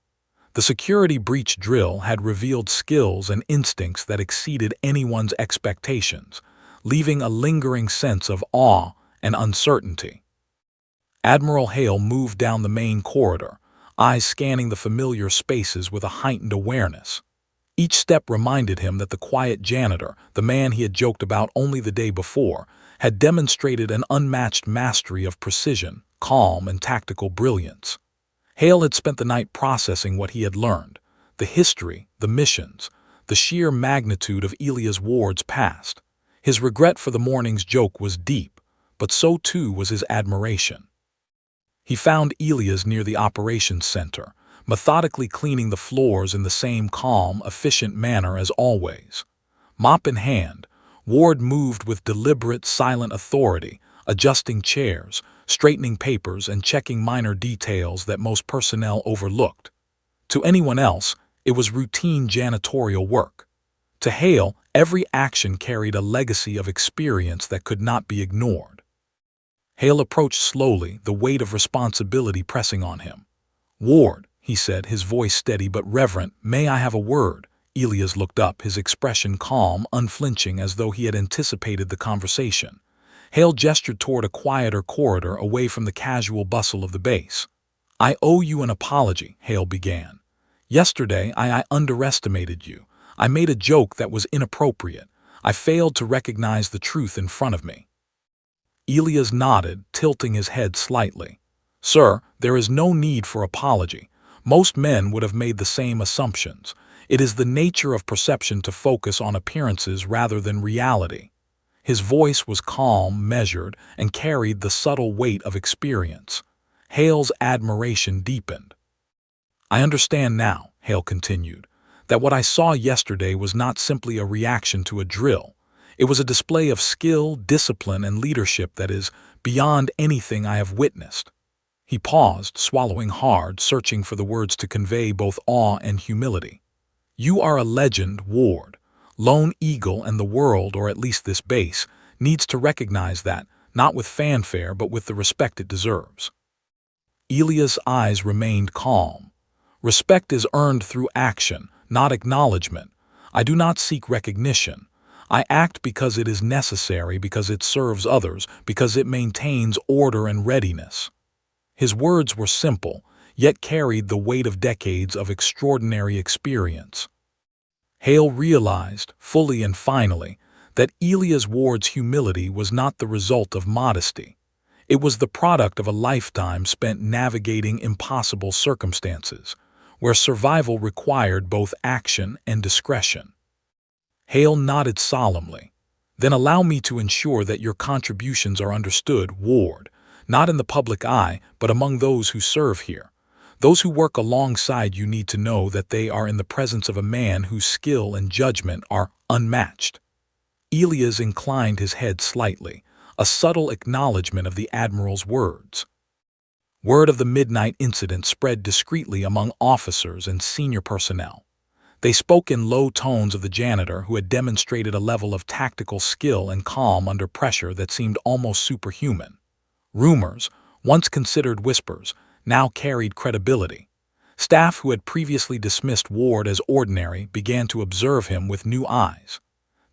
The security breach drill had revealed skills and instincts that exceeded anyone's expectations, leaving a lingering sense of awe and uncertainty. Admiral Hale moved down the main corridor, eyes scanning the familiar spaces with a heightened awareness. Each step reminded him that the quiet janitor, the man he had joked about only the day before, had demonstrated an unmatched mastery of precision, calm, and tactical brilliance. Hale had spent the night processing what he had learned, the history, the missions, the sheer magnitude of Elias Ward's past. His regret for the morning's joke was deep, but so too was his admiration. He found Elias near the operations center, methodically cleaning the floors in the same calm, efficient manner as always. Mop in hand, Ward moved with deliberate, silent authority, adjusting chairs, straightening papers, and checking minor details that most personnel overlooked. To anyone else, it was routine janitorial work. To Hale, every action carried a legacy of experience that could not be ignored. Hale approached slowly, the weight of responsibility pressing on him. "Ward," he said, his voice steady but reverent, "may I have a word?" Elias looked up, his expression calm, unflinching, as though he had anticipated the conversation. Hale gestured toward a quieter corridor away from the casual bustle of the base. "I owe you an apology," Hale began. "Yesterday I underestimated you. I made a joke that was inappropriate. I failed to recognize the truth in front of me." Elias nodded, tilting his head slightly. "Sir, there is no need for apology. Most men would have made the same assumptions. It is the nature of perception to focus on appearances rather than reality." His voice was calm, measured, and carried the subtle weight of experience. Hale's admiration deepened. "I understand now," Hale continued, "that what I saw yesterday was not simply a reaction to a drill. It was a display of skill, discipline, and leadership that is beyond anything I have witnessed." He paused, swallowing hard, searching for the words to convey both awe and humility. "You are a legend, Ward. Lone Eagle and the world, or at least this base, needs to recognize that, not with fanfare but with the respect it deserves." Elias' eyes remained calm. "Respect is earned through action, not acknowledgement. I do not seek recognition. I act because it is necessary, because it serves others, because it maintains order and readiness." His words were simple, yet carried the weight of decades of extraordinary experience. Hale realized, fully and finally, that Elias Ward's humility was not the result of modesty. It was the product of a lifetime spent navigating impossible circumstances, where survival required both action and discretion. Hale nodded solemnly. "Then allow me to ensure that your contributions are understood, Ward, not in the public eye, but among those who serve here. Those who work alongside you need to know that they are in the presence of a man whose skill and judgment are unmatched." Elias inclined his head slightly, a subtle acknowledgement of the Admiral's words. Word of the midnight incident spread discreetly among officers and senior personnel. They spoke in low tones of the janitor, who had demonstrated a level of tactical skill and calm under pressure that seemed almost superhuman. Rumors, once considered whispers, now carried credibility. Staff who had previously dismissed Ward as ordinary began to observe him with new eyes.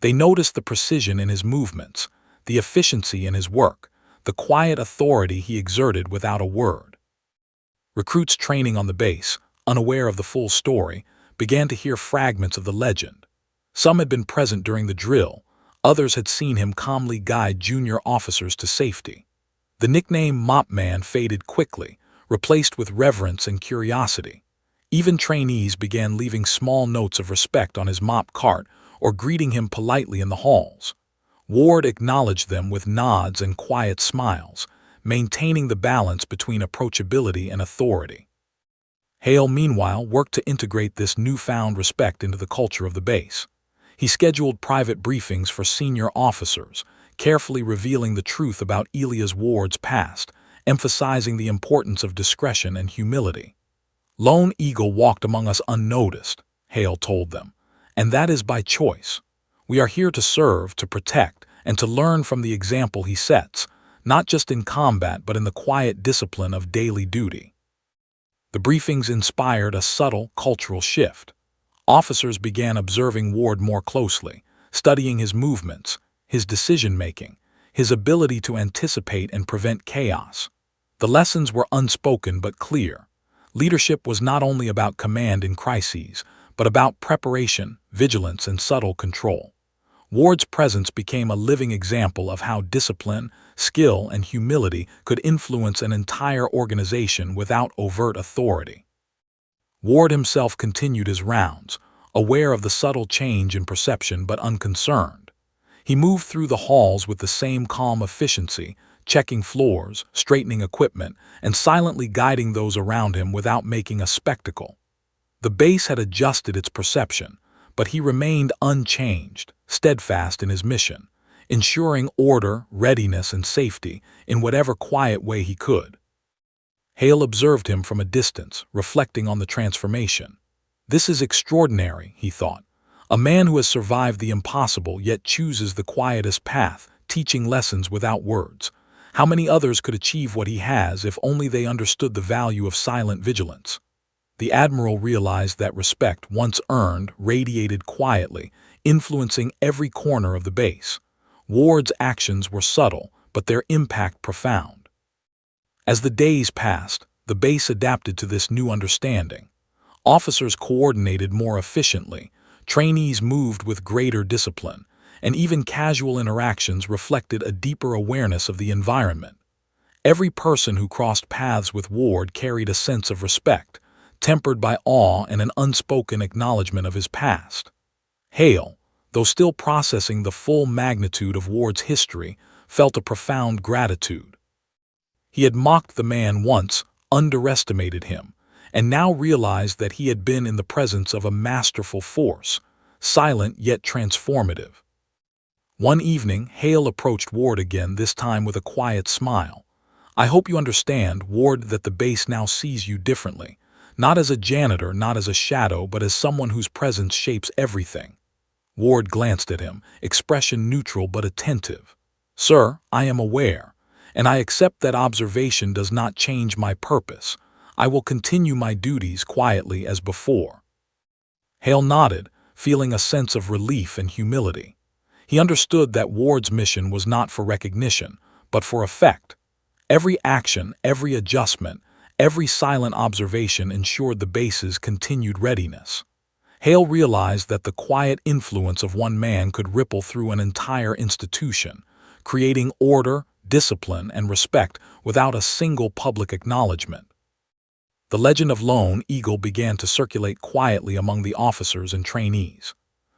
They noticed the precision in his movements, the efficiency in his work, the quiet authority he exerted without a word. Recruits training on the base, unaware of the full story, began to hear fragments of the legend. Some had been present during the drill, others had seen him calmly guide junior officers to safety. The nickname Mop Man faded quickly, replaced with reverence and curiosity. Even trainees began leaving small notes of respect on his mop cart or greeting him politely in the halls. Ward acknowledged them with nods and quiet smiles, maintaining the balance between approachability and authority. Hale, meanwhile, worked to integrate this newfound respect into the culture of the base. He scheduled private briefings for senior officers, carefully revealing the truth about Elias Ward's past, emphasizing the importance of discretion and humility. "Lone Eagle walked among us unnoticed," Hale told them, "and that is by choice. We are here to serve, to protect, and to learn from the example he sets, not just in combat but in the quiet discipline of daily duty." The briefings inspired a subtle cultural shift. Officers began observing Ward more closely, studying his movements, his decision-making, his ability to anticipate and prevent chaos. The lessons were unspoken but clear. Leadership was not only about command in crises, but about preparation, vigilance, and subtle control. Ward's presence became a living example of how discipline, skill, and humility could influence an entire organization without overt authority. Ward himself continued his rounds, aware of the subtle change in perception but unconcerned. He moved through the halls with the same calm efficiency, checking floors, straightening equipment, and silently guiding those around him without making a spectacle. The base had adjusted its perception, but he remained unchanged, steadfast in his mission, ensuring order, readiness, and safety in whatever quiet way he could. Hale observed him from a distance, reflecting on the transformation. "This is extraordinary," he thought. "A man who has survived the impossible yet chooses the quietest path, teaching lessons without words. How many others could achieve what he has if only they understood the value of silent vigilance?" The Admiral realized that respect, once earned, radiated quietly, influencing every corner of the base. Ward's actions were subtle, but their impact profound. As the days passed, the base adapted to this new understanding. Officers coordinated more efficiently, trainees moved with greater discipline, and even casual interactions reflected a deeper awareness of the environment. Every person who crossed paths with Ward carried a sense of respect, tempered by awe and an unspoken acknowledgement of his past. Hale, though still processing the full magnitude of Ward's history, felt a profound gratitude. He had mocked the man once, underestimated him, and now realized that he had been in the presence of a masterful force, silent yet transformative. One evening, Hale approached Ward again, this time with a quiet smile. "I hope you understand, Ward, that the base now sees you differently. Not as a janitor, not as a shadow, but as someone whose presence shapes everything." Ward glanced at him, expression neutral but attentive. "Sir, I am aware, and I accept that observation does not change my purpose. I will continue my duties quietly as before." Hale nodded, feeling a sense of relief and humility. He understood that Ward's mission was not for recognition, but for effect. Every action, every adjustment, every silent observation ensured the base's continued readiness. Hale realized that the quiet influence of one man could ripple through an entire institution, creating order, discipline, and respect without a single public acknowledgement. The legend of Lone Eagle began to circulate quietly among the officers and trainees.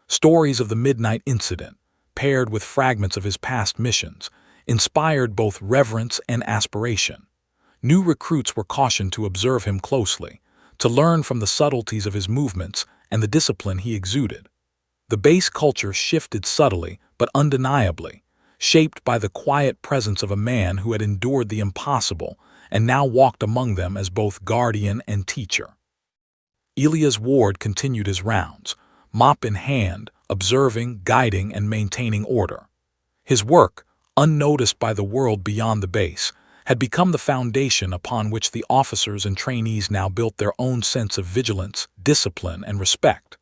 Stories of the midnight incident, paired with fragments of his past missions, inspired both reverence and aspiration. New recruits were cautioned to observe him closely, to learn from the subtleties of his movements and the discipline he exuded. The base culture shifted subtly but undeniably, shaped by the quiet presence of a man who had endured the impossible and now walked among them as both guardian and teacher. Elias Ward continued his rounds, mop in hand, observing, guiding, and maintaining order. His work, unnoticed by the world beyond the base, had become the foundation upon which the officers and trainees now built their own sense of vigilance, discipline, and respect.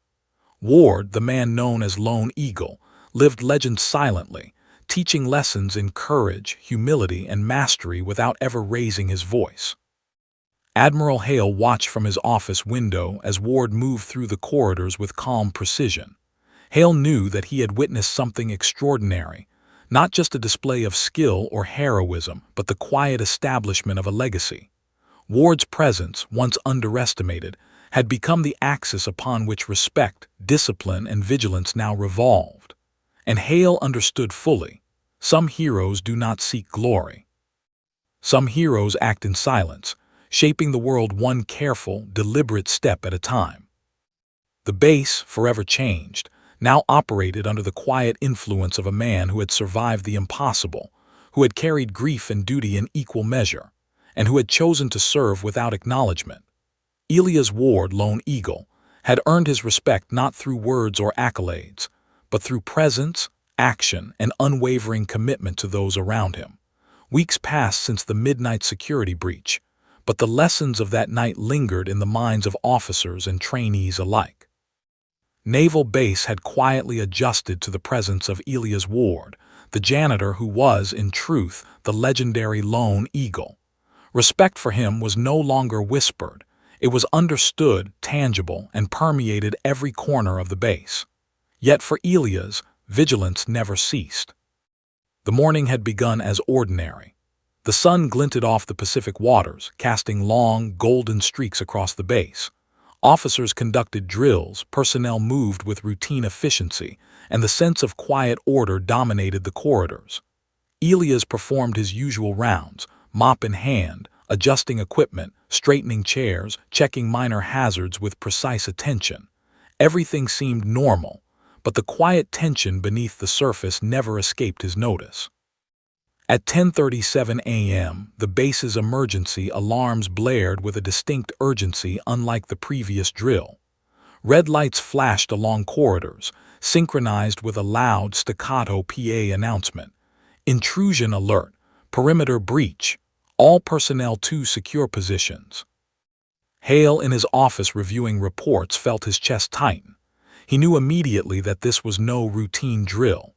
Ward, the man known as Lone Eagle, lived legend silently, teaching lessons in courage, humility, and mastery without ever raising his voice. Admiral Hale watched from his office window as Ward moved through the corridors with calm precision. Hale knew that he had witnessed something extraordinary, not just a display of skill or heroism, but the quiet establishment of a legacy. Ward's presence, once underestimated, had become the axis upon which respect, discipline, and vigilance now revolved. And Hale understood fully, some heroes do not seek glory. Some heroes act in silence, shaping the world one careful, deliberate step at a time. The base, forever changed, now operated under the quiet influence of a man who had survived the impossible, who had carried grief and duty in equal measure, and who had chosen to serve without acknowledgement. Elias Ward, Lone Eagle, had earned his respect not through words or accolades, but through presence, action, and unwavering commitment to those around him. Weeks passed since the midnight security breach, but the lessons of that night lingered in the minds of officers and trainees alike. Naval Base had quietly adjusted to the presence of Elias Ward, the janitor who was, in truth, the legendary Lone Eagle. Respect for him was no longer whispered. It was understood, tangible, and permeated every corner of the base. Yet for Elias, vigilance never ceased. The morning had begun as ordinary. The sun glinted off the Pacific waters, casting long, golden streaks across the base. Officers conducted drills, personnel moved with routine efficiency, and the sense of quiet order dominated the corridors. Elias performed his usual rounds, mop in hand, adjusting equipment, straightening chairs, checking minor hazards with precise attention. Everything seemed normal, but the quiet tension beneath the surface never escaped his notice. At 10:37 a.m., the base's emergency alarms blared with a distinct urgency unlike the previous drill. Red lights flashed along corridors, synchronized with a loud, staccato PA announcement. "Intrusion alert, perimeter breach, all personnel to secure positions." Hale, in his office reviewing reports, felt his chest tighten. He knew immediately that this was no routine drill.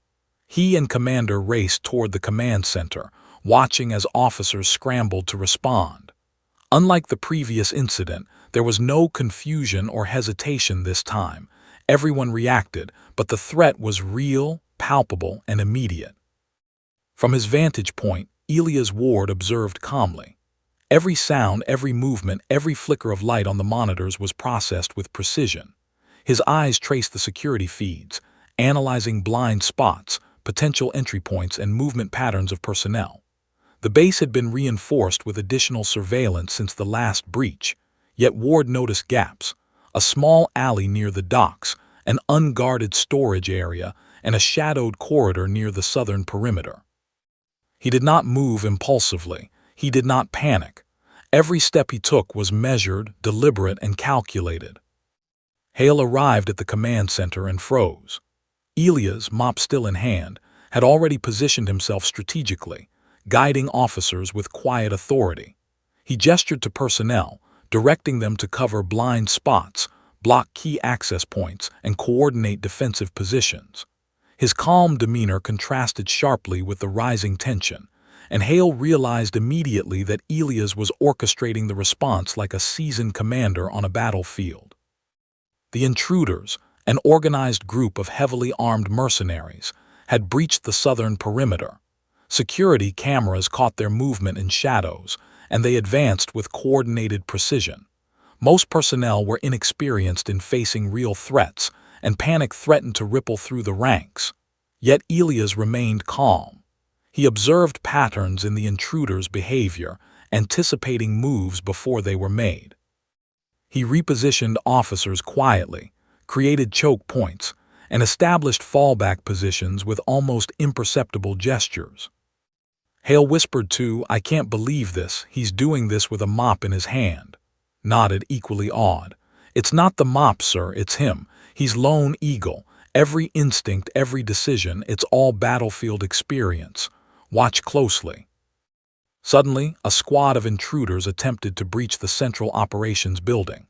He and Commander raced toward the command center, watching as officers scrambled to respond. Unlike the previous incident, there was no confusion or hesitation this time. Everyone reacted, but the threat was real, palpable, and immediate. From his vantage point, Elias Ward observed calmly. Every sound, every movement, every flicker of light on the monitors was processed with precision. His eyes traced the security feeds, analyzing blind spots, potential entry points, and movement patterns of personnel. The base had been reinforced with additional surveillance since the last breach, yet Ward noticed gaps: a small alley near the docks, an unguarded storage area, and a shadowed corridor near the southern perimeter. He did not move impulsively. He did not panic. Every step he took was measured, deliberate, and calculated. Hale arrived at the command center and froze. Elias, mop still in hand, had already positioned himself strategically, guiding officers with quiet authority. He gestured to personnel, directing them to cover blind spots, block key access points, and coordinate defensive positions. His calm demeanor contrasted sharply with the rising tension, and Hale realized immediately that Elias was orchestrating the response like a seasoned commander on a battlefield. The intruders, an organized group of heavily armed mercenaries, had breached the southern perimeter. Security cameras caught their movement in shadows, and they advanced with coordinated precision. Most personnel were inexperienced in facing real threats, and panic threatened to ripple through the ranks. Yet Elias remained calm. He observed patterns in the intruders' behavior, anticipating moves before they were made. He repositioned officers quietly, created choke points, and established fallback positions with almost imperceptible gestures. Hale whispered to, "I can't believe this, he's doing this with a mop in his hand," nodded, equally awed. "It's not the mop, sir, it's him. He's Lone Eagle. Every instinct, every decision, it's all battlefield experience. Watch closely." Suddenly, a squad of intruders attempted to breach the Central Operations Building.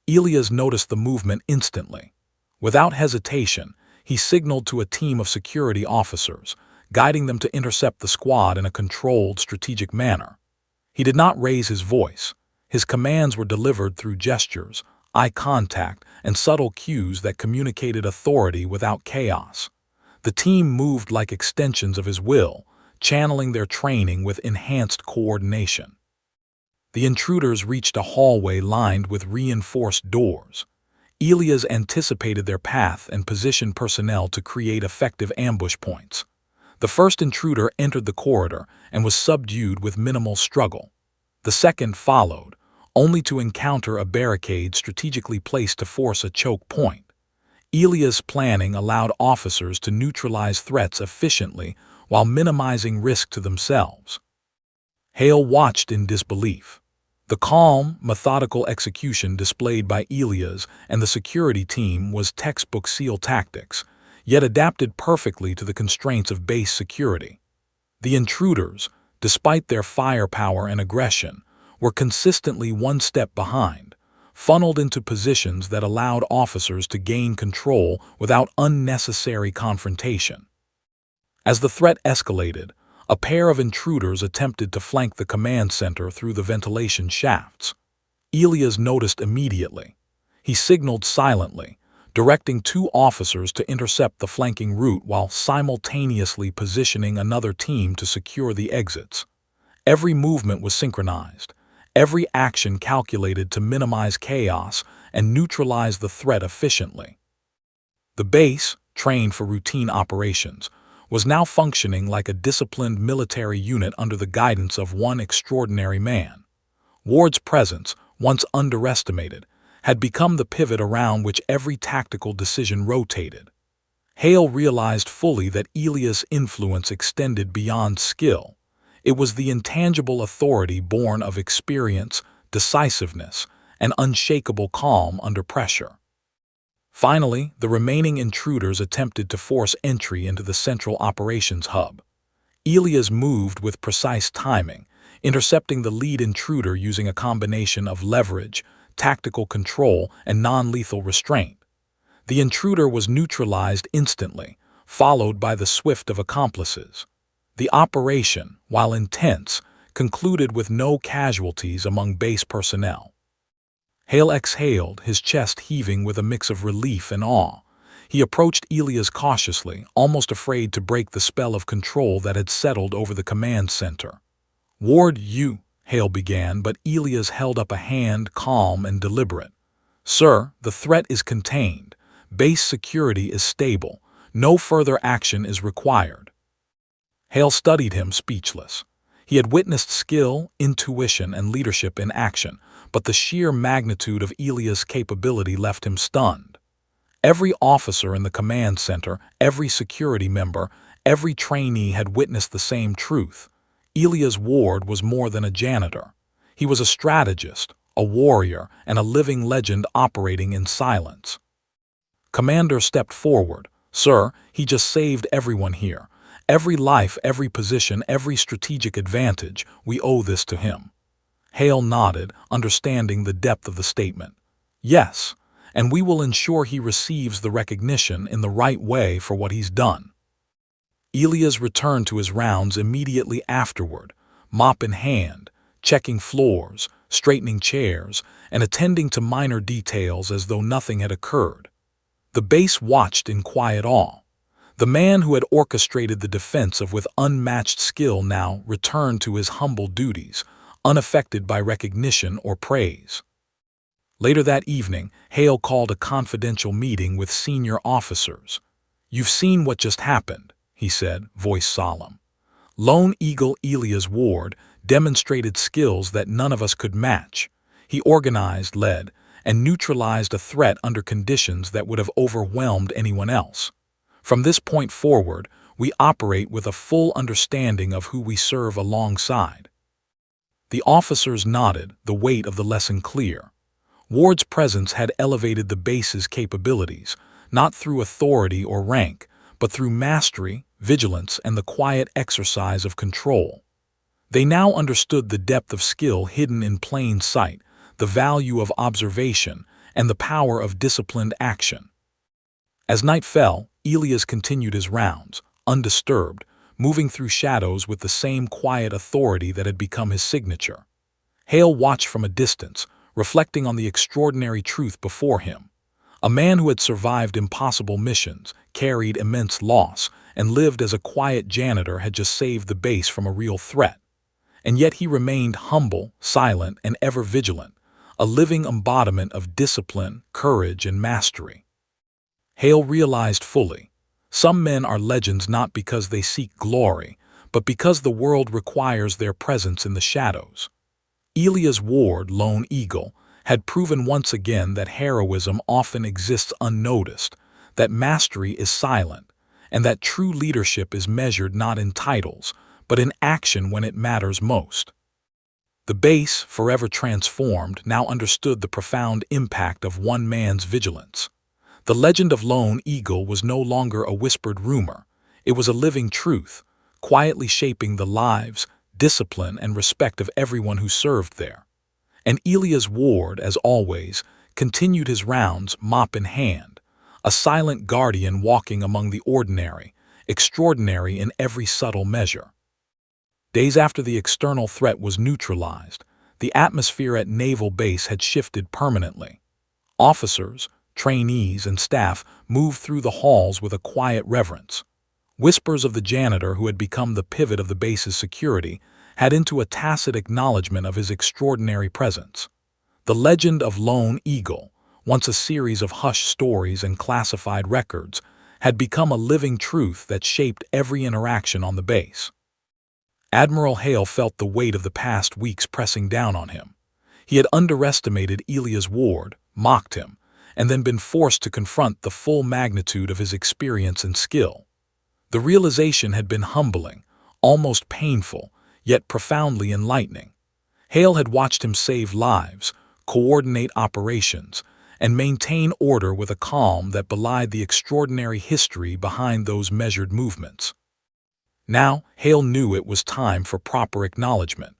Elias noticed the movement instantly. Without hesitation, he signaled to a team of security officers, guiding them to intercept the squad in a controlled, strategic manner. He did not raise his voice. His commands were delivered through gestures, eye contact, and subtle cues that communicated authority without chaos. The team moved like extensions of his will, channeling their training with enhanced coordination. The intruders reached a hallway lined with reinforced doors. Elias anticipated their path and positioned personnel to create effective ambush points. The first intruder entered the corridor and was subdued with minimal struggle. The second followed, only to encounter a barricade strategically placed to force a choke point. Elias' planning allowed officers to neutralize threats efficiently while minimizing risk to themselves. Hale watched in disbelief. The calm, methodical execution displayed by Elias and the security team was textbook SEAL tactics, yet adapted perfectly to the constraints of base security. The intruders, despite their firepower and aggression, were consistently one step behind, funneled into positions that allowed officers to gain control without unnecessary confrontation. As the threat escalated, a pair of intruders attempted to flank the command center through the ventilation shafts. Elias noticed immediately. He signaled silently, directing two officers to intercept the flanking route while simultaneously positioning another team to secure the exits. Every movement was synchronized, every action calculated to minimize chaos and neutralize the threat efficiently. The base, trained for routine operations, was now functioning like a disciplined military unit under the guidance of one extraordinary man. Ward's presence, once underestimated, had become the pivot around which every tactical decision rotated. Hale realized fully that Elias' influence extended beyond skill. It was the intangible authority born of experience, decisiveness, and unshakable calm under pressure. Finally, the remaining intruders attempted to force entry into the Central Operations Hub. Elias moved with precise timing, intercepting the lead intruder using a combination of leverage, tactical control, and non-lethal restraint. The intruder was neutralized instantly, followed by the swift of accomplices. The operation, while intense, concluded with no casualties among base personnel. Hale exhaled, his chest heaving with a mix of relief and awe. He approached Elias cautiously, almost afraid to break the spell of control that had settled over the command center. "Ward, you," Hale began, but Elias held up a hand, calm and deliberate. "Sir, the threat is contained. Base security is stable. No further action is required." Hale studied him, speechless. He had witnessed skill, intuition, and leadership in action, but the sheer magnitude of Elias' capability left him stunned. Every officer in the command center, every security member, every trainee had witnessed the same truth. Elias Ward was more than a janitor. He was a strategist, a warrior, and a living legend operating in silence. Commander stepped forward. "Sir, he just saved everyone here. Every life, every position, every strategic advantage, we owe this to him." Hale nodded, understanding the depth of the statement. "Yes, and we will ensure he receives the recognition in the right way for what he's done." Elias returned to his rounds immediately afterward, mop in hand, checking floors, straightening chairs, and attending to minor details as though nothing had occurred. The base watched in quiet awe. The man who had orchestrated the defense with unmatched skill now returned to his humble duties, unaffected by recognition or praise. Later that evening, Hale called a confidential meeting with senior officers. "You've seen what just happened," he said, voice solemn. "Lone Eagle Elias Ward demonstrated skills that none of us could match. He organized, led, and neutralized a threat under conditions that would have overwhelmed anyone else. From this point forward, we operate with a full understanding of who we serve alongside." The officers nodded, the weight of the lesson clear. Ward's presence had elevated the base's capabilities, not through authority or rank, but through mastery, vigilance, and the quiet exercise of control. They now understood the depth of skill hidden in plain sight, the value of observation, and the power of disciplined action. As night fell, Elias continued his rounds, undisturbed, moving through shadows with the same quiet authority that had become his signature. Hale watched from a distance, reflecting on the extraordinary truth before him. A man who had survived impossible missions, carried immense loss, and lived as a quiet janitor had just saved the base from a real threat. And yet he remained humble, silent, and ever vigilant, a living embodiment of discipline, courage, and mastery. Hale realized fully, some men are legends not because they seek glory, but because the world requires their presence in the shadows. Elias Ward, Lone Eagle, had proven once again that heroism often exists unnoticed, that mastery is silent, and that true leadership is measured not in titles, but in action when it matters most. The base, forever transformed, now understood the profound impact of one man's vigilance. The legend of Lone Eagle was no longer a whispered rumor. It was a living truth, quietly shaping the lives, discipline, and respect of everyone who served there. And Elias Ward, as always, continued his rounds, mop in hand, a silent guardian walking among the ordinary, extraordinary in every subtle measure. Days after the external threat was neutralized, the atmosphere at Naval Base had shifted permanently. Officers, trainees, and staff moved through the halls with a quiet reverence. Whispers of the janitor, who had become the pivot of the base's security, had into a tacit acknowledgement of his extraordinary presence. The legend of Lone Eagle, once a series of hushed stories and classified records, had become a living truth that shaped every interaction on the base. Admiral Hale felt the weight of the past weeks pressing down on him. He had underestimated Elias Ward, mocked him, and then been forced to confront the full magnitude of his experience and skill. The realization had been humbling, almost painful, yet profoundly enlightening. Hale had watched him save lives, coordinate operations, and maintain order with a calm that belied the extraordinary history behind those measured movements. Now, Hale knew it was time for proper acknowledgement,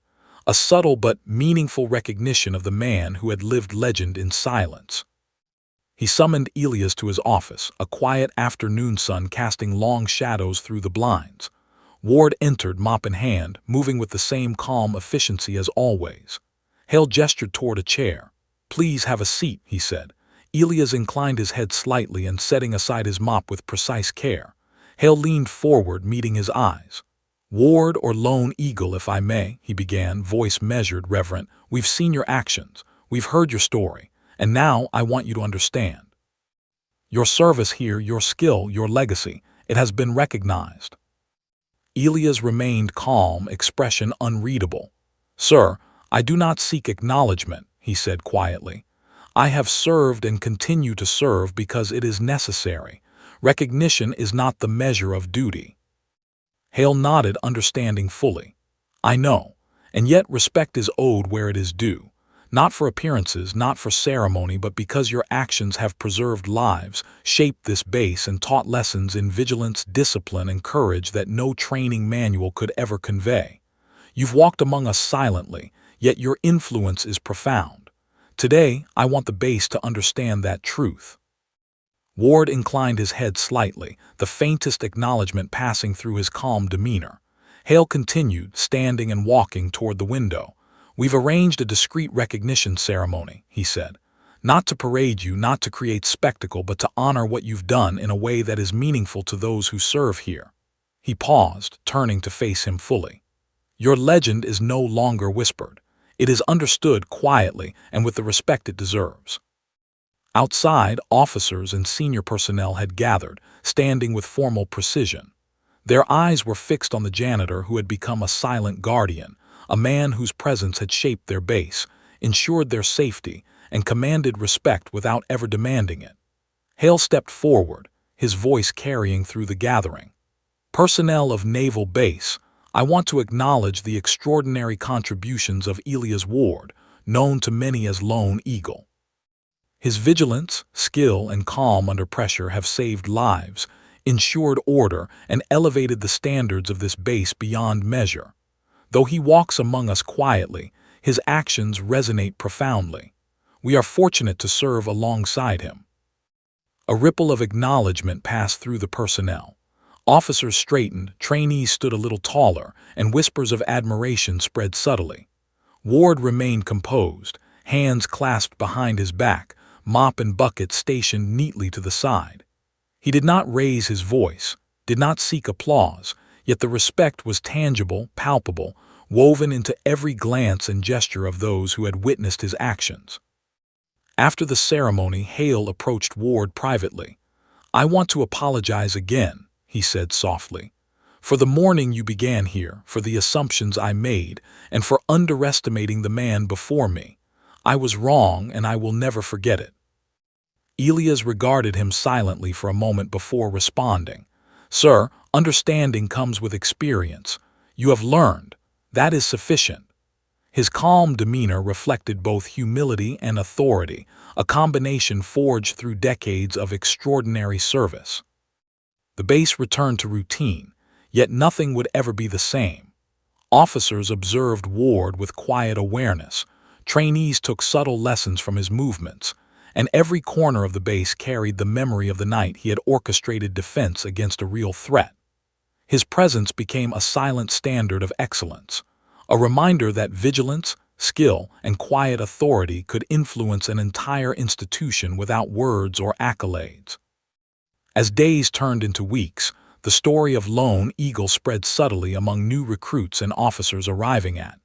a subtle but meaningful recognition of the man who had lived legend in silence. He summoned Elias to his office, a quiet afternoon sun casting long shadows through the blinds. Ward entered, mop in hand, moving with the same calm efficiency as always. Hale gestured toward a chair. "Please have a seat," he said. Elias inclined his head slightly and setting aside his mop with precise care. Hale leaned forward, meeting his eyes. "Ward or Lone Eagle, if I may," he began, voice measured, reverent. "We've seen your actions. We've heard your story. And now I want you to understand. Your service here, your skill, your legacy, it has been recognized." Elias remained calm, expression unreadable. "Sir, I do not seek acknowledgement," he said quietly. "I have served and continue to serve because it is necessary. Recognition is not the measure of duty." Hale nodded, understanding fully. "I know, and yet respect is owed where it is due. Not for appearances, not for ceremony, but because your actions have preserved lives, shaped this base, and taught lessons in vigilance, discipline, and courage that no training manual could ever convey. You've walked among us silently, yet your influence is profound. Today, I want the base to understand that truth." Ward inclined his head slightly, the faintest acknowledgement passing through his calm demeanor. Hale continued, standing and walking toward the window. "We've arranged a discreet recognition ceremony," he said. "Not to parade you, not to create spectacle, but to honor what you've done in a way that is meaningful to those who serve here." He paused, turning to face him fully. "Your legend is no longer whispered. It is understood quietly and with the respect it deserves." Outside, officers and senior personnel had gathered, standing with formal precision. Their eyes were fixed on the janitor who had become a silent guardian, a man whose presence had shaped their base, ensured their safety, and commanded respect without ever demanding it. Hale stepped forward, his voice carrying through the gathering. "Personnel of Naval Base, I want to acknowledge the extraordinary contributions of Elias Ward, known to many as Lone Eagle. His vigilance, skill, and calm under pressure have saved lives, ensured order, and elevated the standards of this base beyond measure. Though he walks among us quietly, his actions resonate profoundly. We are fortunate to serve alongside him." A ripple of acknowledgement passed through the personnel. Officers straightened, trainees stood a little taller, and whispers of admiration spread subtly. Ward remained composed, hands clasped behind his back, mop and bucket stationed neatly to the side. He did not raise his voice, did not seek applause, yet the respect was tangible, palpable, woven into every glance and gesture of those who had witnessed his actions. After the ceremony, Hale approached Ward privately. "I want to apologize again," he said softly, "for the morning you began here, for the assumptions I made, and for underestimating the man before me. I was wrong, and I will never forget it." Elias regarded him silently for a moment before responding. "Sir, understanding comes with experience. You have learned. That is sufficient." His calm demeanor reflected both humility and authority, a combination forged through decades of extraordinary service. The base returned to routine, yet nothing would ever be the same. Officers observed Ward with quiet awareness, trainees took subtle lessons from his movements, and every corner of the base carried the memory of the night he had orchestrated defense against a real threat. His presence became a silent standard of excellence, a reminder that vigilance, skill, and quiet authority could influence an entire institution without words or accolades. As days turned into weeks, the story of Lone Eagle spread subtly among new recruits and officers arriving at.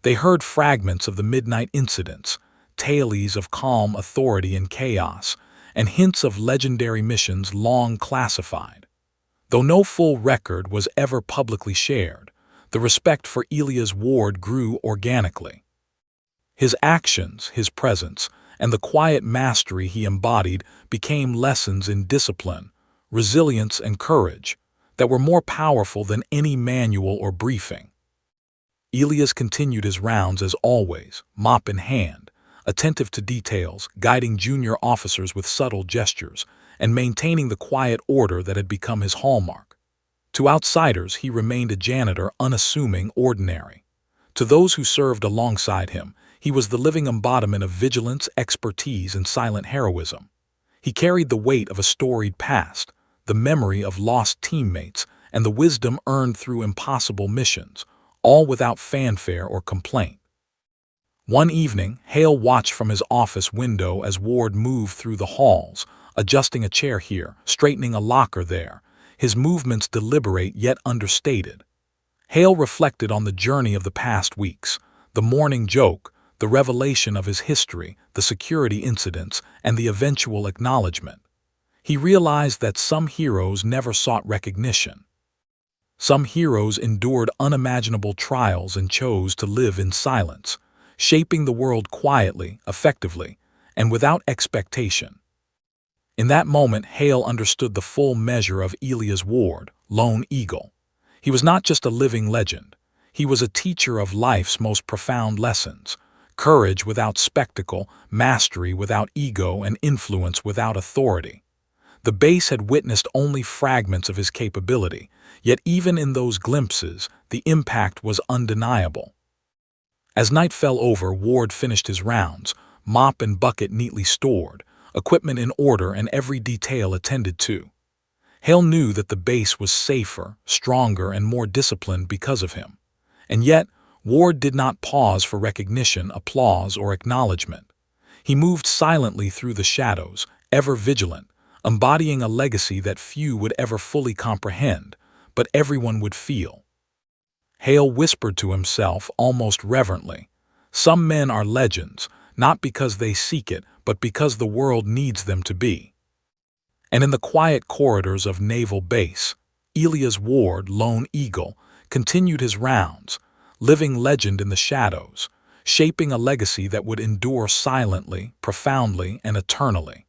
They heard fragments of the midnight incidents, tales of calm authority in chaos, and hints of legendary missions long classified. Though no full record was ever publicly shared, the respect for Elias Ward grew organically. His actions, his presence, and the quiet mastery he embodied became lessons in discipline, resilience, and courage that were more powerful than any manual or briefing. Elias continued his rounds as always, mop in hand, attentive to details, guiding junior officers with subtle gestures, and maintaining the quiet order that had become his hallmark. To outsiders, he remained a janitor, unassuming, ordinary. To those who served alongside him, he was the living embodiment of vigilance, expertise, and silent heroism. He carried the weight of a storied past, the memory of lost teammates, and the wisdom earned through impossible missions, all without fanfare or complaint. One evening, Hale watched from his office window as Ward moved through the halls, adjusting a chair here, straightening a locker there, his movements deliberate yet understated. Hale reflected on the journey of the past weeks, the morning joke, the revelation of his history, the security incidents, and the eventual acknowledgement. He realized that some heroes never sought recognition. Some heroes endured unimaginable trials and chose to live in silence, shaping the world quietly, effectively, and without expectation. In that moment, Hale understood the full measure of Elias Ward, Lone Eagle. He was not just a living legend. He was a teacher of life's most profound lessons: courage without spectacle, mastery without ego, and influence without authority. The base had witnessed only fragments of his capability, yet even in those glimpses, the impact was undeniable. As night fell over, Ward finished his rounds, mop and bucket neatly stored, equipment in order and every detail attended to. Hale knew that the base was safer, stronger, and more disciplined because of him. And yet, Ward did not pause for recognition, applause, or acknowledgement. He moved silently through the shadows, ever vigilant, embodying a legacy that few would ever fully comprehend, but everyone would feel. Hale whispered to himself almost reverently, "Some men are legends, not because they seek it, but because the world needs them to be." And in the quiet corridors of Naval Base, Elias Ward, Lone Eagle, continued his rounds, living legend in the shadows, shaping a legacy that would endure silently, profoundly, and eternally.